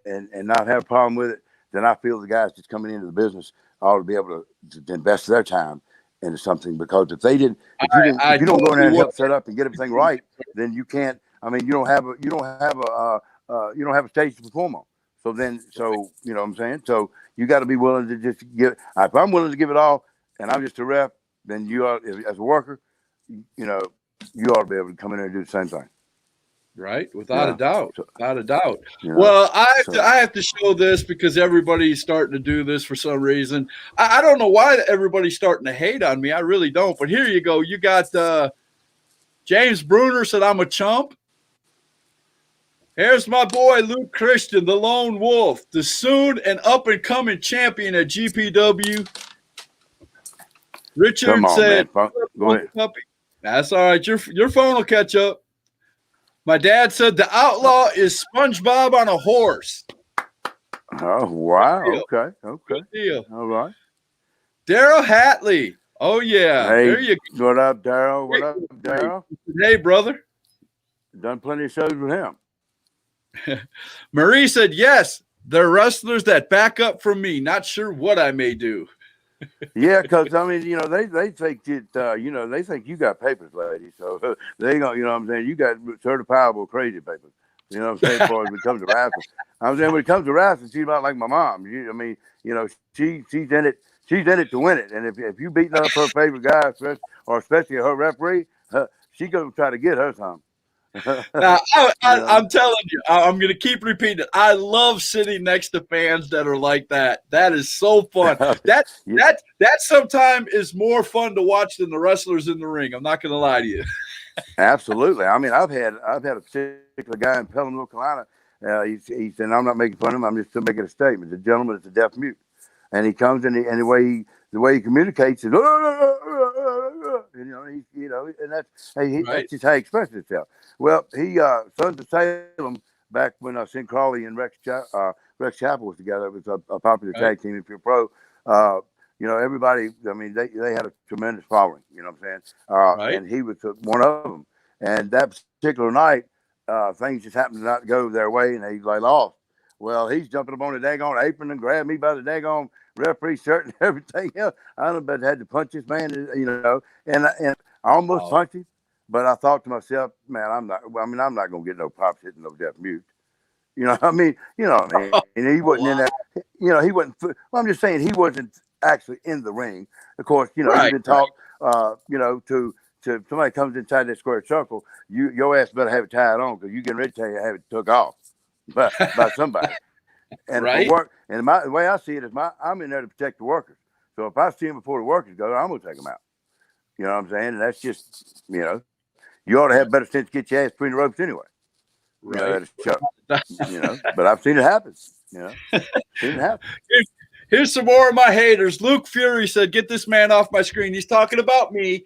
and not have a problem with it, then I feel the guys that's coming into the business ought to be able to invest their time into something, because if they didn't, if you don't go in there and help set up and get everything right, then you can't. I mean, you don't have a stage to perform on. So you know what I'm saying. So you got to be willing to just give. If I'm willing to give it all, and I'm just a ref, then you are, as a worker, you know, you ought to be able to come in there and do the same thing. Right, without a doubt, without a doubt. You know, well, I have to show this because everybody's starting to do this for some reason. I don't know why everybody's starting to hate on me. I really don't. But here you go. You got James Bruner said I'm a chump. Here's my boy Luke Christian, the lone wolf, the soon and up and coming champion at GPW. Richard said, man. Go ahead. Puppy. That's all right. Your phone will catch up. My dad said the outlaw is SpongeBob on a horse. Oh, wow. Okay. Good deal. All right. Daryl Hatley. Oh, yeah. Hey, there you go. What up, Daryl? What up, Daryl? Hey, brother. Done plenty of shows with him. Marie said, yes, they're wrestlers that back up from me. Not sure what I may do. Yeah, because I mean, you know, they think that you know, they think you got papers, lady. So they go, you know what I'm saying, you got certifiable crazy papers. You know what I'm saying? As far as when it comes to wrestling, I'm saying when it comes to wrestling, she's about like my mom. I mean, you know, she's in it. She's in it to win it. And if you beating up her favorite guy, especially her referee, she gonna try to get her some. Now, I'm telling you, I'm going to keep repeating it. I love sitting next to fans that are like that. That is so fun. That sometimes is more fun to watch than the wrestlers in the ring. I'm not going to lie to you. Absolutely. I mean, I've had a particular guy in Pelham, North Carolina. He said, I'm not making fun of him. I'm just still making a statement. The gentleman is a deaf mute, and he comes in and the way he communicates is, and that's just how he expresses himself. Well, he Sons of Salem, back when Sin Crawley and Rex Chapel was together, it was a popular tag team. If you're pro, you know, everybody. I mean, they had a tremendous following. You know what I'm saying? And he was one of them. And that particular night, things just happened to not go their way, and they lost. Well, he's jumping up on the daggone apron and grabbed me by the daggone referee shirt and everything else. I don't know, but I had to punch this man, you know, and I almost punched him. But I thought to myself, man, I'm not going to get no pops hitting no deaf mute. You know what I mean? You know what I mean? And he wasn't in that, you know, he wasn't, well, I'm just saying he wasn't actually in the ring. Of course, you know, he's been taught, you know, to somebody comes inside that square circle, your ass better have it tied on because you're getting ready to have it took off by somebody. And for work, and the way I see it is I'm in there to protect the workers. So if I see them before the workers go, I'm going to take them out. You know what I'm saying? And that's just, you know, you ought to have better sense to get your ass between the ropes anyway. Right. You know, but I've seen it happen. You know, seen it happen. Here's some more of my haters. Luke Fury said, get this man off my screen. He's talking about me.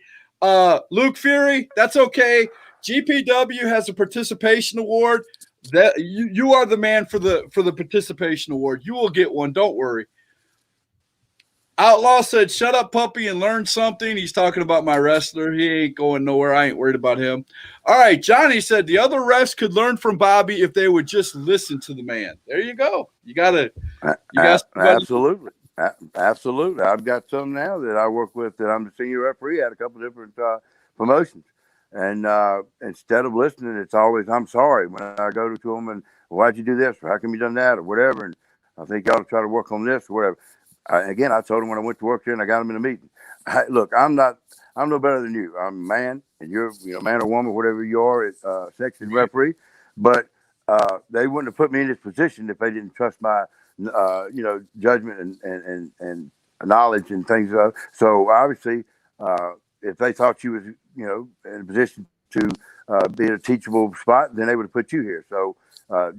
Luke Fury, that's okay. GPW has a participation award. That you are the man for the participation award. You will get one. Don't worry. Outlaw said, shut up, puppy, and learn something. He's talking about my wrestler. He ain't going nowhere. I ain't worried about him. All right. Johnny said the other refs could learn from Bobby if they would just listen to the man. There you go. You got absolutely. Absolutely. I've got some now that I work with that I'm the senior referee at a couple of different promotions. And instead of listening, it's always, I'm sorry. When I go to them and, why'd you do this? Or how come you done that? Or whatever. And I think you ought to try to work on this or whatever. Again, I told him when I went to work here and I got him in a meeting. Look, I'm no better than you. I'm a man, and you're, you know, man or woman, whatever you are, at section referee. But they wouldn't have put me in this position if they didn't trust my, you know, judgment and knowledge and things. So obviously, if they thought you was, you know, in a position to be in a teachable spot, then they would have put you here. So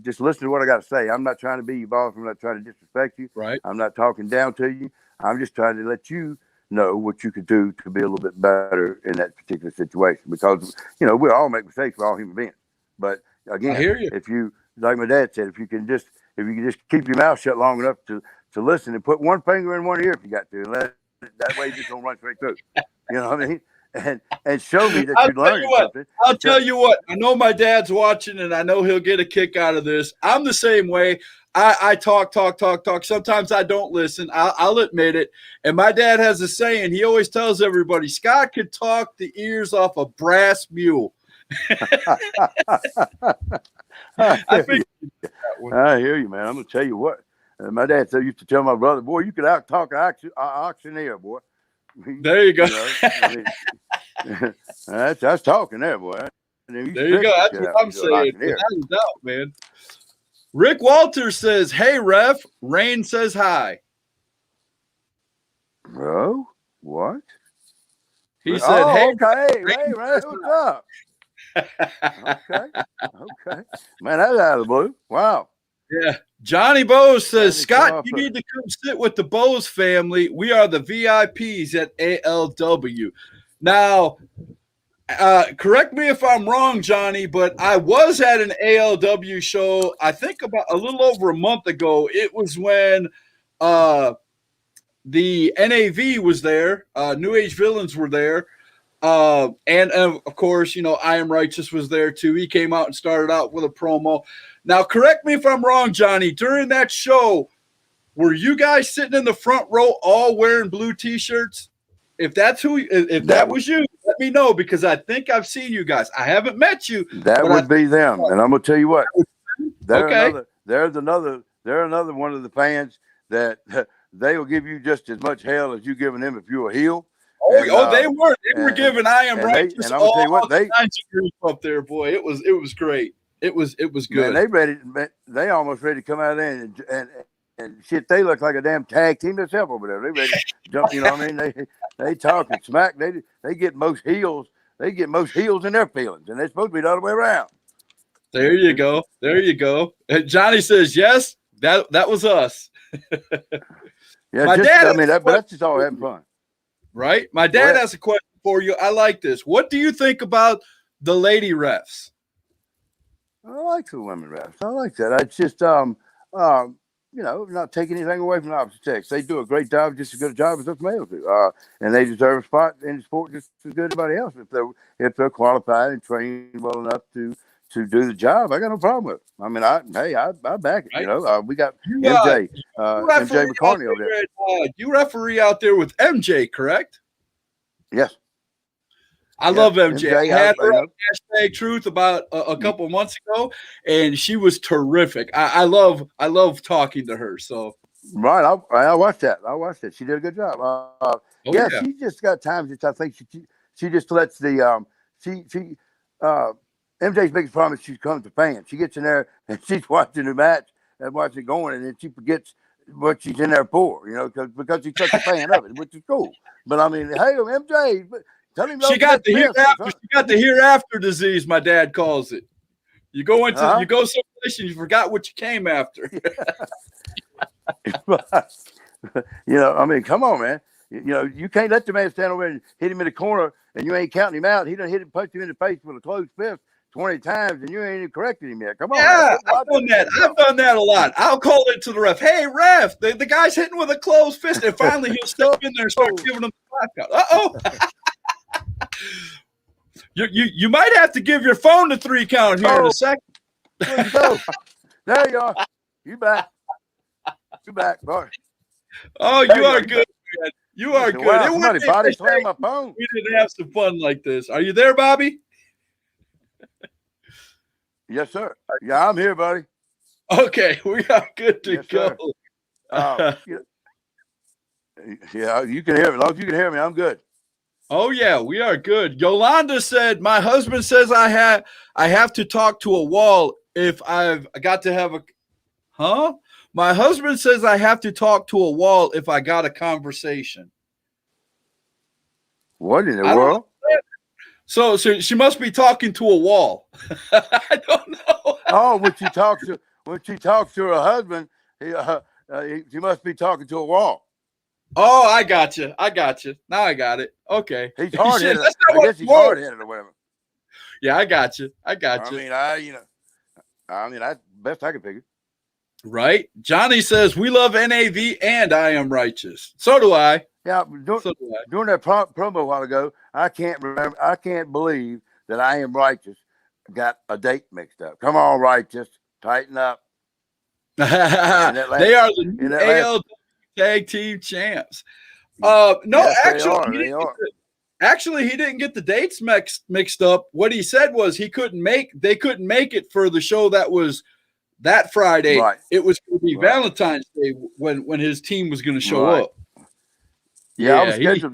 just listen to what I got to say. I'm not trying to be involved. I'm not trying to disrespect you. Right. I'm not talking down to you. I'm just trying to let you know what you could do to be a little bit better in that particular situation. Because, you know, we all make mistakes. We're all human beings. But again, if you, like my dad said, if you can just keep your mouth shut long enough to listen and put one finger in one ear if you got to, and let that way you just don't run straight through. You know what I mean? and show me that you learned something. I'll tell you what. I know my dad's watching, and I know he'll get a kick out of this. I'm the same way. I talk. Sometimes I don't listen. I'll admit it. And my dad has a saying. He always tells everybody, Scott could talk the ears off a brass mule. I hear you, man. I'm going to tell you what. My dad used to tell my brother, boy, you could out-talk an auctioneer, boy. There you go. That's talking there, boy. There you go. That's what I'm saying. Without a doubt, man. Rick Walters says, hey, ref. Rain says hi. Bro, what? He said, hey. Okay. Hey, Ray, what's up? Okay. Man, that's out of the blue. Wow. Yeah. Johnny Bose says, Scott, you need to come sit with the Bose family. We are the VIPs at ALW. Now, correct me if I'm wrong, Johnny, but I was at an ALW show, I think about a little over a month ago. It was when the NAV was there. New Age Villains were there. And of course, I Am Righteous was there too. He came out and started out with a promo. Now, correct me if I'm wrong, Johnny. During that show, were you guys sitting in the front row all wearing blue T-shirts? If that was you, let me know, because I think I've seen you guys. I haven't met you. That would be them, and I'm gonna tell you what. They're another one of the fans that they will give you just as much hell as you giving them if you're a heel. They were. They were giving I Am Righteous and I'm gonna tell you what, kinds of grief up there, boy. It was great. It was good. Man, they almost ready to come out there and shit. They look like a damn tag team themselves over there. They ready to jump. You know what I mean? They talking smack. They get most heels. They get most heels in their feelings, and they're supposed to be the other way around. There you go. And Johnny says, yes, that was us. Yeah, but that's just all having fun. Right? My dad has a question for you. I like this. What do you think about the lady refs? I like the women refs. I like that. I just, not taking anything away from the opposite sex. They do a great job, just as good a job as us males do. And they deserve a spot in the sport just as good as anybody else if they're qualified and trained well enough to do the job. I got no problem with it. I mean, I back it. Right. We got MJ McCartney over there. You referee out there with MJ, correct? Yes. I love MJ. I had her on Hashtag Truth about a couple months ago, and she was terrific. I love talking to her. So right, I watched that. She did a good job. She just got times that I think she just lets the MJ's biggest problem is she comes to fans. She gets in there and she's watching the match and watching it going, and then she forgets what she's in there for, because she's such a fan of it, which is cool. But I mean, hey, MJ, tell him she got the hereafter disease, my dad calls it. You go you go someplace and you forgot what you came after. I mean, come on, man. You can't let the man stand over and hit him in the corner and you ain't counting him out. He done punched him in the face with a closed fist 20 times and you ain't even corrected him yet. Come on. Yeah, I've done that a lot. I'll call it to the ref. Hey, ref, the guy's hitting with a closed fist, and finally he'll step in there and start giving him the blackout. You might have to give your phone the 3 count here in a second. There you are. You back, boy. Oh, you are good, man. You are good. Wow, somebody body slammed my phone. We didn't have some fun like this. Are you there, Bobby? Yes, sir. Yeah, I'm here, buddy. Okay, we are good to go. Yeah, you can hear me. As long as you can hear me, I'm good. Oh yeah, we are good. Yolanda said, "My husband says I have to talk to a wall if I've got to have a." Huh? My husband says I have to talk to a wall if I got a conversation. What in the world? So she must be talking to a wall. I don't know. Oh, when she talks to her husband, she must be talking to a wall. Oh, I got you. Now I got it. Okay. He's hard-headed. I guess he's hard-headed or whatever. Yeah, I got you. I mean, that's best I can figure. Right? Johnny says, we love NAV and I Am Righteous. So do I. Yeah, So do I. during that promo a while ago, I can't believe that I Am Righteous got a date mixed up. Come on, Righteous, tighten up. They are the new ALW Tag Team Champs. No, yes, actually, they are. Actually, he didn't get the dates mixed up. What he said was they couldn't make it for the show that was that Friday. Right. It was going to be Valentine's Day when his team was going to show up. Yeah, I was scheduled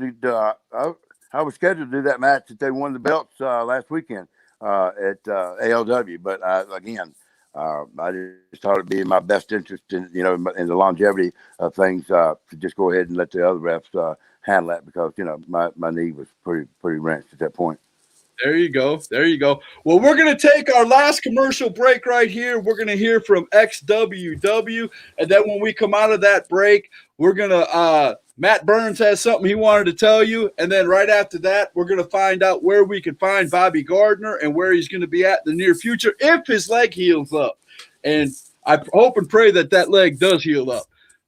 to do that match that they won the belts last weekend at ALW, but again, I just thought it'd be in my best interest in in the longevity of things to just go ahead and let the other refs handle that because my knee was pretty wrenched at that point. There you go. Well, we're going to take our last commercial break right here. We're going to hear from XWW, and then when we come out of that break, we're going to Matt Burns has something he wanted to tell you, and then right after that, we're going to find out where we can find Bobby Gardner and where he's going to be at in the near future if his leg heals up. And I hope and pray that leg does heal up.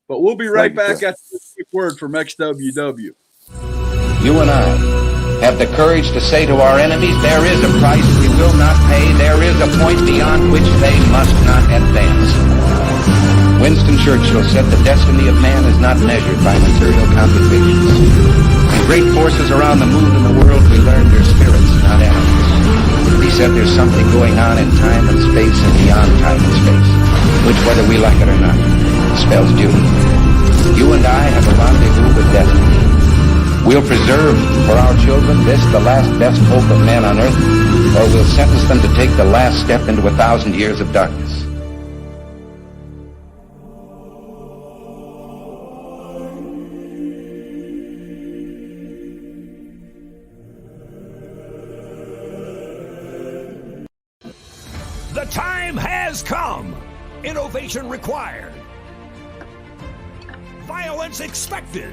But we'll be right back after this quick word from XWW. You and I have the courage to say to our enemies, there is a price we will not pay, there is a point beyond which they must not advance. Winston Churchill said the destiny of man is not measured by material computations. When great forces are on the move in the world, we learn their spirits, not animals. He said there's something going on in time and space and beyond time and space, which, whether we like it or not, spells duty. You and I have a rendezvous with destiny. We'll preserve for our children this, the last best hope of man on earth, or we'll sentence them to take the last step into 1,000 years of darkness. The time has come. Innovation required. Violence expected.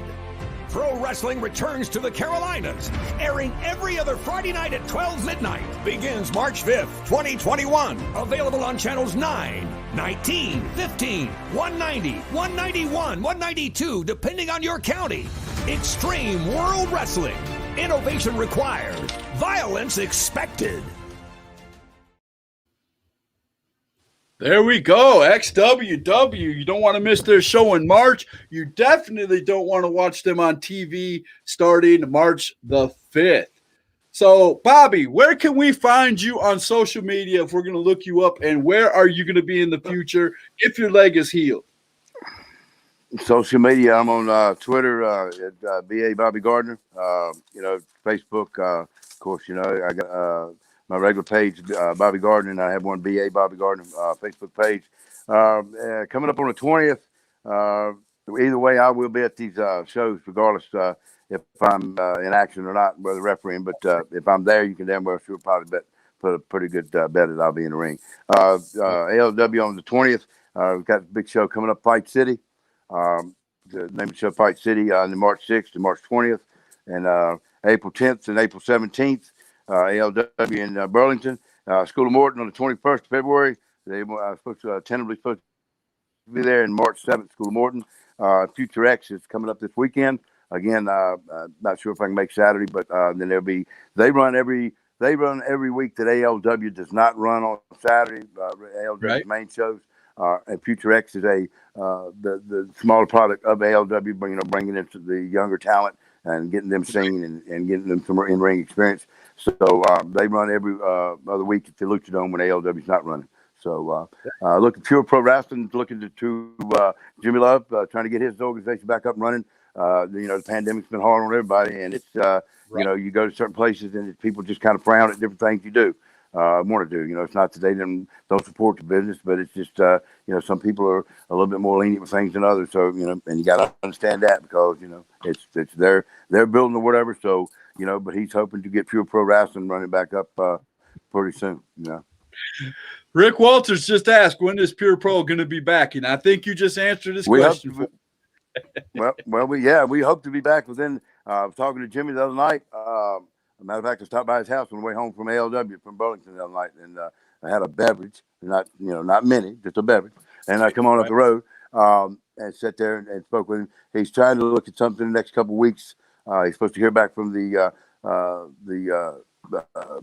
Pro Wrestling returns to the Carolinas, airing every other Friday night at 12 midnight. Begins March 5th, 2021. Available on channels 9, 19, 15, 190, 191, 192, depending on your county. Extreme World Wrestling. Innovation required. Violence expected. There we go. XWW. You don't want to miss their show in March. You definitely don't want to watch them on TV starting March the 5th. So, Bobby, where can we find you on social media if we're going to look you up? And where are you going to be in the future if your leg is healed? Social media, I'm on Twitter at BA Bobby Gardner. Facebook, of course, I got my regular page, Bobby Gardner, and I have one BA Bobby Gardner Facebook page. Coming up on the 20th, either way, I will be at these shows, regardless if I'm in action or not, whether refereeing. But if I'm there, you can damn well sure probably put a pretty good bet that I'll be in the ring. ALW on the 20th, we've got a big show coming up, Fight City. The name of the show, Fight City, on March 6th and March 20th, and April 10th and April 17th. ALW in Burlington, School of Morton on the 21st of February. They were tentatively supposed to be there in March 7th, School of Morton. Future X is coming up this weekend. Again, not sure if I can make Saturday, but then they run every week that ALW does not run on Saturday. ALW's main shows. And Future X is the smaller product of ALW, bringing into the younger talent and getting them singing and getting them some in-ring experience. So they run every other week at the Luchadome when ALW's not running. So look at Pure Pro Wrestling, looking to Jimmy Love, trying to get his organization back up and running. The pandemic's been hard on everybody, and it's you go to certain places and people just kind of frown at different things you do. Want to do. It's not that they don't support the business, but it's just some people are a little bit more lenient with things than others. So and you got to understand that because it's they're building or whatever. So but he's hoping to get Pure Pro Wrestling running back up pretty soon. Rick Walters just asked, when is Pure Pro going to be back? And I think you just answered this question. We hope to be back within. I was talking to Jimmy the other night. As a matter of fact, I stopped by his house on the way home from ALW from Burlington the other night, and I had a beverage. Not many, just a beverage. and I come on up Right. the road and sat there and spoke with him. He's trying to look at something in the next couple of weeks. He's supposed to hear back from the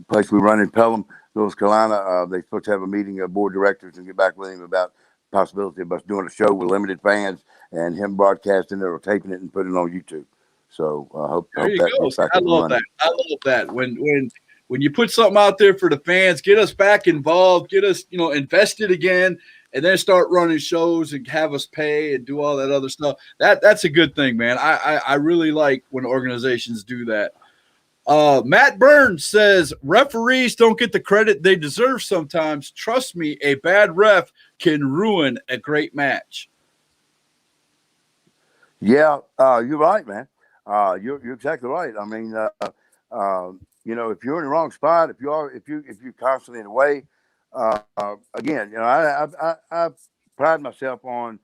place we run in Pelham, North Carolina. They're supposed to have a meeting of board directors and get back with him about the possibility of us doing a show with limited fans and him broadcasting it or taping it and putting it on YouTube. So I hope There you that go. gets back I up and love running. that. I love that. When you put something out there for the fans, get us back involved, get us, invested again, and then start running shows and have us pay and do all that other stuff. That's a good thing, man. I really like when organizations do that. Matt Burns says referees don't get the credit they deserve sometimes. Trust me, a bad ref can ruin a great match. Yeah, you're right, man. You're exactly right. I mean, if you're in the wrong spot, if you're constantly in the way, again, I pride myself on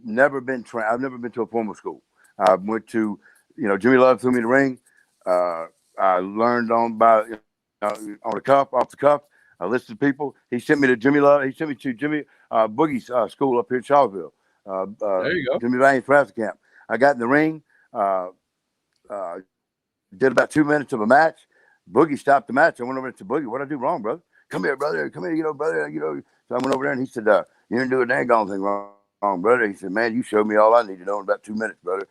never been trained. I've never been to a formal school. I went to, Jimmy Love threw me in the ring. I learned on the cuff, off the cuff. I listened to people. He sent me to Jimmy Love. He sent me to Jimmy Boogie's school up here in Charlottesville. There you go. Jimmy Vanian's wrestling camp. I got in the ring, did about 2 minutes of a match. Boogie stopped the match. I went over to Boogie. What did I do wrong, brother? Come here, brother. Come here, brother. So I went over there and he said, you didn't do a dang thing wrong, brother. He said, man, you showed me all I need to know in about 2 minutes, brother.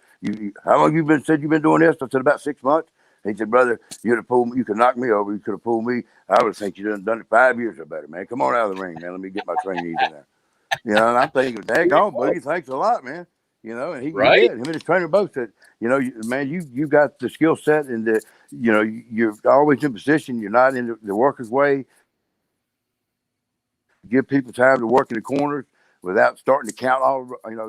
How long you've been doing this? I said, about 6 months. He said, brother, you'd have pulled me. You could knock me over. You could have pulled me. I would think you'd done it 5 years or better, man. Come on out of the ring, man. Let me get my trainees in there. And I'm thinking, dang on, Boogie, thanks a lot, man. And he did. Him and his trainer both said, man, you got the skill set and you're always in position. You're not in the worker's way. Give people time to work in the corners without starting to count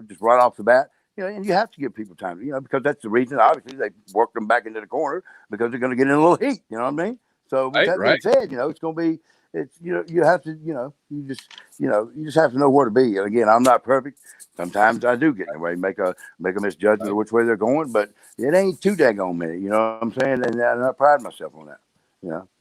just right off the bat. And you have to give people time, because that's the reason. Obviously, they work them back into the corner because they're going to get in a little heat. You know what I mean? So with that being said, it's going to be, you have to, you just have to know where to be. And again, I'm not perfect. Sometimes I do get in the way, make a misjudgment of which way they're going, but it ain't too daggone many. You know what I'm saying? And I pride myself on that.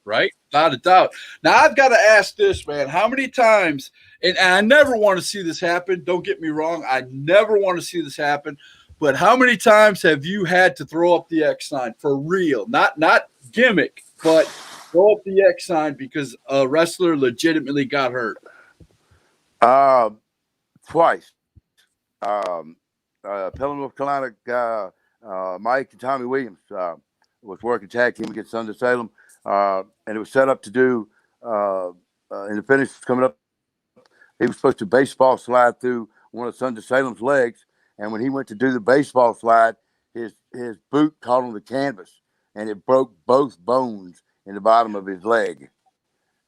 Right? Without a doubt. Now, I've got to ask this, man. How many times, and I never want to see this happen. Don't get me wrong. I never want to see this happen. But how many times have you had to throw up the X sign for real? Not gimmick, but throw up the X sign because a wrestler legitimately got hurt? Twice. Pelham, North Carolina guy, Mike and Tommy Williams was working tag team against Thunder Salem. And it was set up to do, and the finish was coming up. He was supposed to baseball slide through one of Thunder Salem's legs. And when he went to do the baseball slide, his boot caught on the canvas and it broke both bones in the bottom of his leg.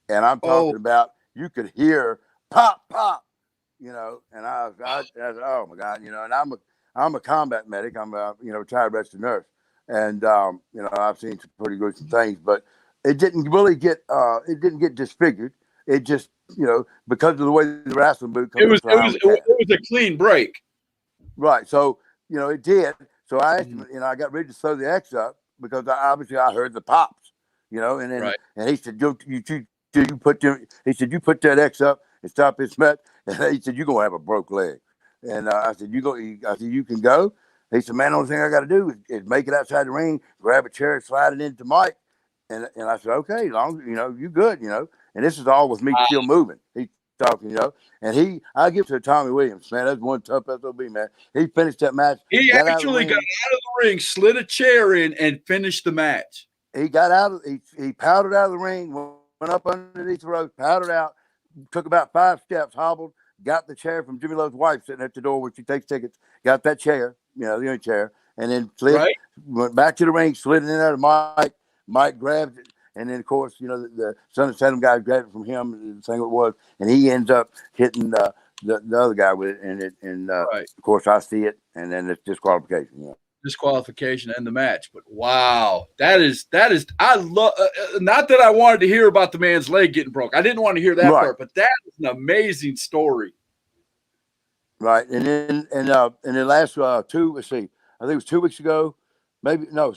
And I'm talking about, you could hear pop, pop, and I said, oh my God, and I'm a combat medic. I'm a, retired registered nurse. And, I've seen some pretty gruesome things, but it didn't really get disfigured. It just, because of the way the wrestling boot comes it was a clean break. Right. So, it did. So I asked him, I got ready to throw the X up because I heard the pops, and then, and he said, you put that X up and stop his smet. And he said, you're going to have a broke leg. And I said, you can go. He said, man, the only thing I got to do is make it outside the ring, grab a chair, slide it into Mike. And I said, okay, long, you good, and this is all with me still moving. He's talking, and I give it to Tommy Williams, man. That's one tough SOB, man. He finished that match. He actually got out of the ring, slid a chair in, and finished the match. He got out he powdered out of the ring, went up underneath the ropes, powdered out, took about 5 steps, hobbled, got the chair from Jimmy Love's wife sitting at the door where she takes tickets, got that chair, the only chair, and then went back to the ring, slid it in there to Mike. Mike grabbed it, and then of course, the Son of Salem guy grabbed it from him, the thing it was, and he ends up hitting the other guy with it, and of course I see it, and then it's disqualification. Disqualification and the match. But wow, that is I love. Not that I wanted to hear about the man's leg getting broke. I didn't want to hear that part, but that is an amazing story. Right, and then in the last 2, let's see, I think it was 2 weeks ago, maybe no,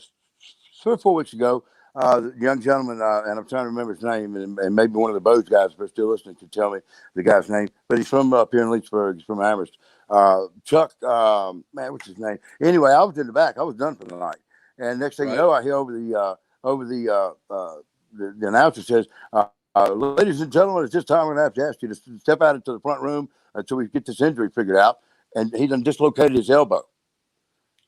3 or 4 weeks ago. the young gentleman, and I'm trying to remember his name, and maybe one of the Bose guys, if they're still listening, could tell me the guy's name. But he's from up here in Leechburg. He's from Amherst. Chuck, man, what's his name? Anyway, I was in the back. I was done for the night. And next thing you know, I hear over the announcer says, ladies and gentlemen, it's this time we're going to have to ask you to step out into the front room until we get this injury figured out. And he done dislocated his elbow,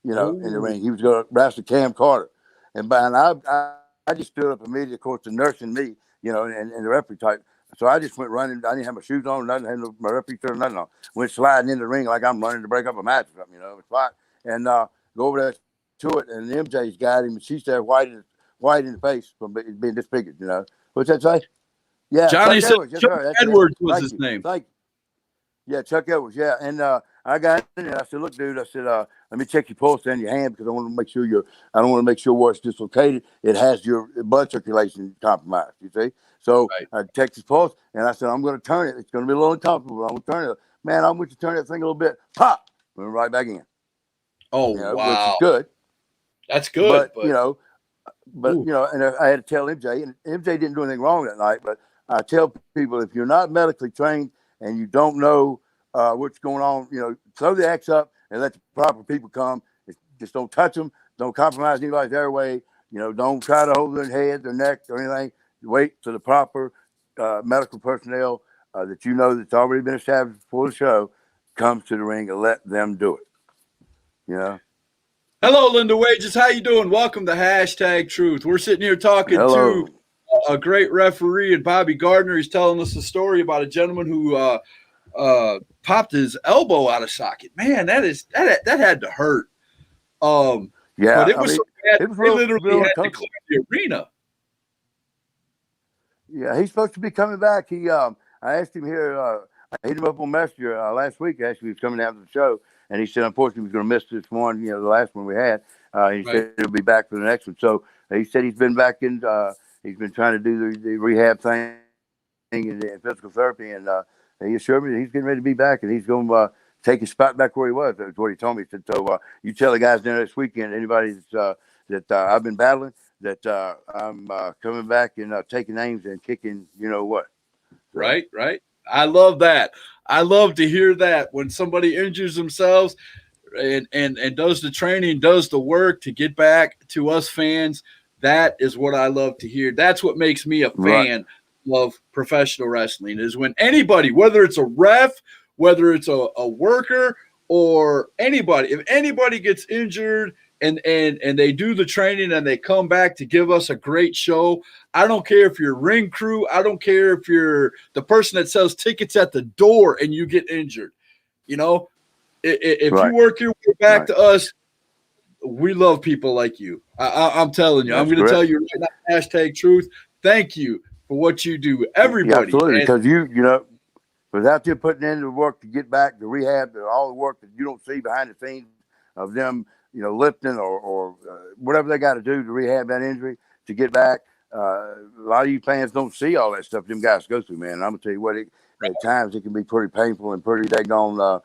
in the ring. He was going to wrestle Cam Carter. And I just stood up immediately, of course, the nurse and me, and the referee type. So I just went running. I didn't have my shoes on, nothing, had my referee shirt, nothing on. Went sliding in the ring like I'm running to break up a match or something, it's fine. And go over there to it, and MJ's got him, and she's there white in the face from being disfigured, What's that say? Yeah, Johnny Chuck said Edwards. Chuck Edwards was his name. Thank you. Yeah, Chuck Edwards. Yeah, and I got in there. I said, "Look, dude," I said, "let me check your pulse and your hand because I want to make sure I don't want to make sure where it's dislocated. It has your blood circulation compromised. You see." So I checked his pulse, and I said, "I'm going to turn it. It's going to be a little uncomfortable, but I'm going to turn it. Man, I'm going to turn that thing a little bit. Pop, went right back in. Oh, wow, which is good. That's good, but and I had to tell MJ, and MJ didn't do anything wrong that night. But I tell people, if you're not medically trained and you don't know what's going on, throw the X up and let the proper people come. Just don't touch them. Don't compromise anybody's airway. Don't try to hold their head, their neck, or anything. Wait till the proper medical personnel that that's already been established before the show comes to the ring and let them do it. Hello, Linda Wages. How you doing? Welcome to #Truth. We're sitting here talking to a great referee and Bobby Gardner. He's telling us a story about a gentleman who popped his elbow out of socket. Man, that had to hurt. But it was so bad. It was literally had to clear the arena. Yeah, he's supposed to be coming back. I asked him here. I hit him up on Messenger last week. Actually, he was coming after the show, and he said unfortunately he was going to miss this one. The last one we had. He said he'll be back for the next one. So he said he's been back in. He's been trying to do the rehab thing and physical therapy, and he assured me that he's getting ready to be back, and he's going to take his spot back where he was. That's what he told me. He said, so you tell the guys there this weekend, anybody that I've been battling, that I'm coming back and taking names and kicking, what. Right. I love that. I love to hear that when somebody injures themselves and does the training, does the work to get back to us fans. That is what I love to hear. That's what makes me a fan of professional wrestling, is when anybody, whether it's a ref, whether it's a worker or anybody, if anybody gets injured and they do the training and they come back to give us a great show. I don't care if you're ring crew. I don't care if you're the person that sells tickets at the door and you get injured. If you work your way back to us, we love people like you. I'm telling you. That's I'm going to tell you right now, #Truth. Thank you for what you do, everybody. Yeah, absolutely, because without you putting in the work to get back, the rehab, all the work that you don't see behind the scenes of them, lifting or whatever they got to do to rehab that injury to get back. A lot of you fans don't see all that stuff them guys go through, man. And I'm gonna tell you what, at times it can be pretty painful and pretty daggone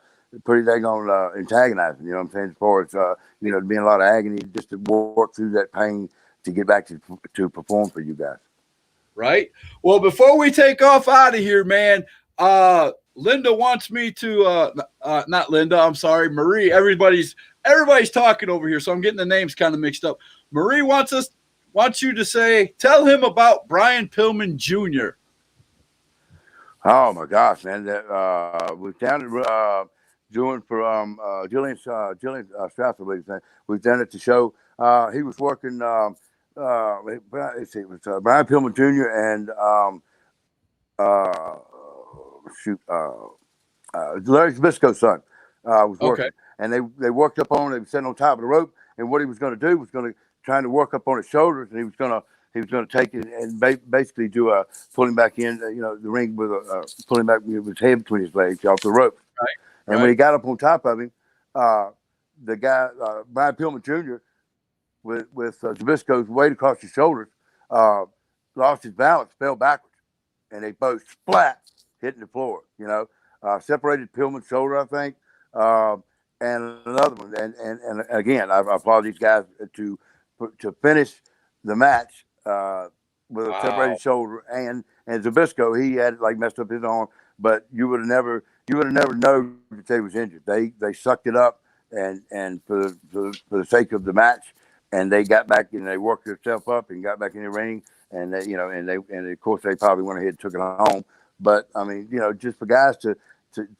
antagonizing. You know what I'm saying? As far as being a lot of agony just to work through that pain to get back to perform for you guys. Right. Well, before we take off out of here, man, Linda wants me to not Linda, I'm sorry, Marie. Everybody's talking over here, so I'm getting the names kind of mixed up. Marie wants you to tell him about Brian Pillman Jr. Oh my gosh, man! That we've done it doing for Jillian Stratford. We've done it to show. He was working. It was Brian Pillman Jr. and Larry Zabisco's son was working, and they worked up on. They were sitting on top of the rope, and what he was going to do was trying to work up on his shoulders, and he was going to take it and basically do pull him back in, the ring with pull him back with his head between his legs off the rope. Right. And when he got up on top of him, the guy Brian Pillman Jr. with Zabisco's weight across his shoulders, lost his balance, fell backwards, and they both splat hitting the floor. Separated Pillman's shoulder, I think, and another one. And again, I applaud these guys to finish the match with a Wow. separated shoulder, and Zabisco, he had like messed up his arm, but you would have never known that he was injured. They sucked it up, and for the sake of the match, and they got back and they worked themselves up and got back in the ring, and they, and of course they probably went ahead and took it home. But I mean, just for guys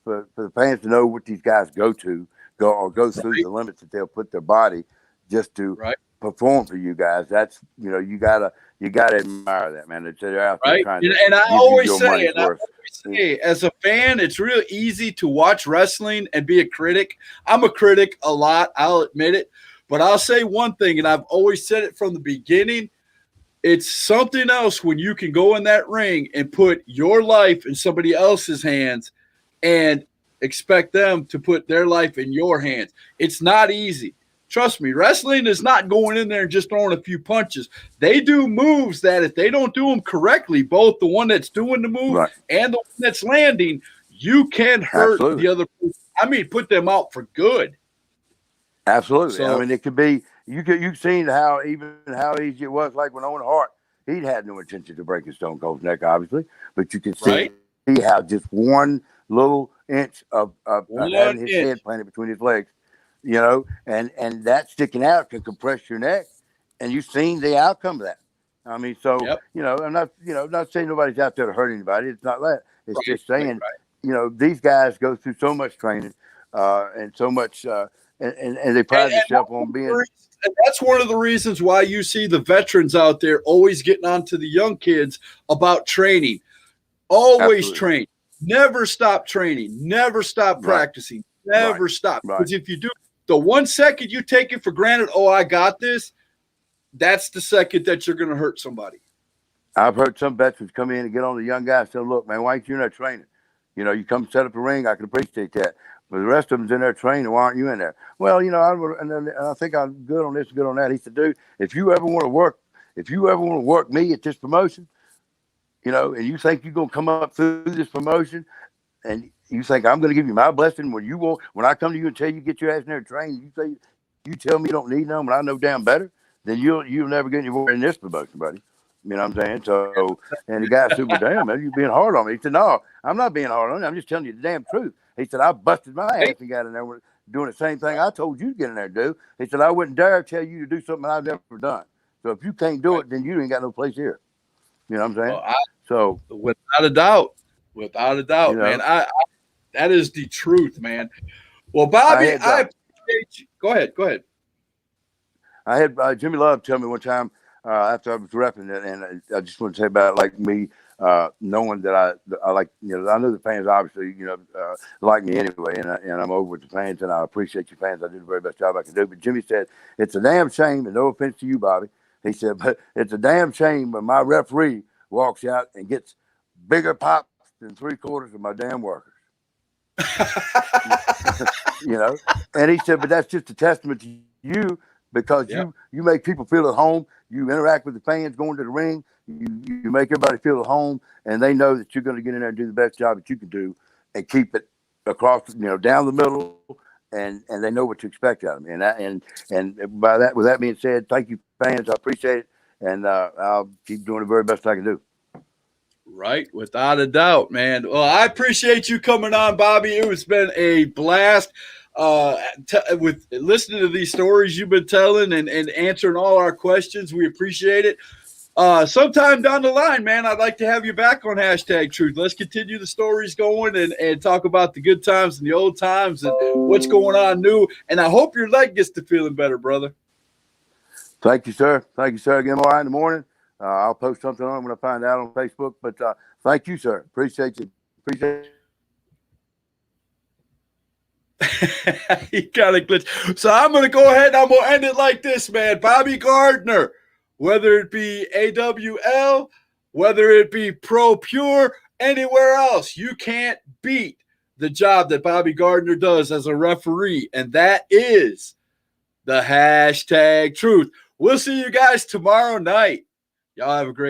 for the fans to know what these guys go through the limits that they'll put their body just to perform for you guys. That's you gotta admire that, man. They're out there trying to and I give always you your say, money's worth. as a fan, it's real easy to watch wrestling and be a critic. I'm a critic a lot, I'll admit it. But I'll say one thing, and I've always said it from the beginning. It's something else when you can go in that ring and put your life in somebody else's hands and expect them to put their life in your hands. It's not easy. Trust me, wrestling is not going in there and just throwing a few punches. They do moves that if they don't do them correctly, both the one that's doing the move and the one that's landing, you can hurt the other person. I mean, put them out for good. Absolutely. So, I mean, it could be you've seen how easy it was. Like when Owen Hart, he'd had no intention to breaking Stone Cold's neck, obviously, but you can see how just one little inch of having his head planted between his legs, and that sticking out can compress your neck, and you've seen the outcome of that. I mean, so I'm not saying nobody's out there to hurt anybody. It's not that. It's just saying, these guys go through so much training and so much. And they pride themselves on being. And that's one of the reasons why you see the veterans out there always getting on to the young kids about training. Always train. Never stop training. Never stop practicing. Never stop. Because if you do, the 1 second you take it for granted, I got this, that's the second that you're going to hurt somebody. I've heard some veterans come in and get on the young guy and say, look, man, why ain't you in there training? You come set up a ring, I can appreciate that. But the rest of them's in there training. Why aren't you in there? Well, I think I'm good on this, good on that. He said, dude, if you ever want to work me at this promotion, and you think you're gonna come up through this promotion, and you think I'm gonna give you my blessing when I come to you and tell you get your ass in there trained, you tell me you don't need none, but I know damn better, then you'll never get anywhere in this promotion, buddy. You know what I'm saying? So, and the guy said, well, damn, man, you're being hard on me. He said, no, I'm not being hard on you. I'm just telling you the damn truth. He said, I busted my ass and got in there doing the same thing I told you to get in there and do. He said, I wouldn't dare tell you to do something I've never done. So if you can't do it, then you ain't got no place here. You know what I'm saying? So without a doubt, man, I that is the truth, man. Well, Bobby, I appreciate you. Go ahead. I had Jimmy Love tell me one time after I was repping it, and I just want to say about like me knowing that I like, I know the fans obviously, like me anyway, and I'm over with the fans, and I appreciate you fans. I do the very best job I can do. But Jimmy said, it's a damn shame, and no offense to you, Bobby. He said, but it's a damn shame when my referee walks out and gets bigger pops than 3/4 of my damn workers. And he said, but that's just a testament to you because you make people feel at home. You interact with the fans going to the ring. You make everybody feel at home, and they know that you're going to get in there and do the best job that you can do and keep it across, down the middle, and they know what to expect out of me. And by that, with that being said, thank you, fans. I appreciate it, and I'll keep doing the very best I can do. Right, without a doubt, man. Well, I appreciate you coming on, Bobby. It's been a blast with listening to these stories you've been telling and answering all our questions. We appreciate it. Sometime down the line, man, I'd like to have you back on #Truth. Let's continue the stories going and talk about the good times and the old times and what's going on new. And I hope your leg gets to feeling better, brother. Thank you, sir. Again, all right in the morning. I'll post something on it when I find out on Facebook. But thank you, sir. Appreciate you. He kind of glitched. So I'm going to go ahead and I'm going to end it like this, man. Bobby Gardner, whether it be AWL, whether it be Pro Pure, anywhere else, you can't beat the job that Bobby Gardner does as a referee. And that is the #Truth. We'll see you guys tomorrow night. Y'all have a great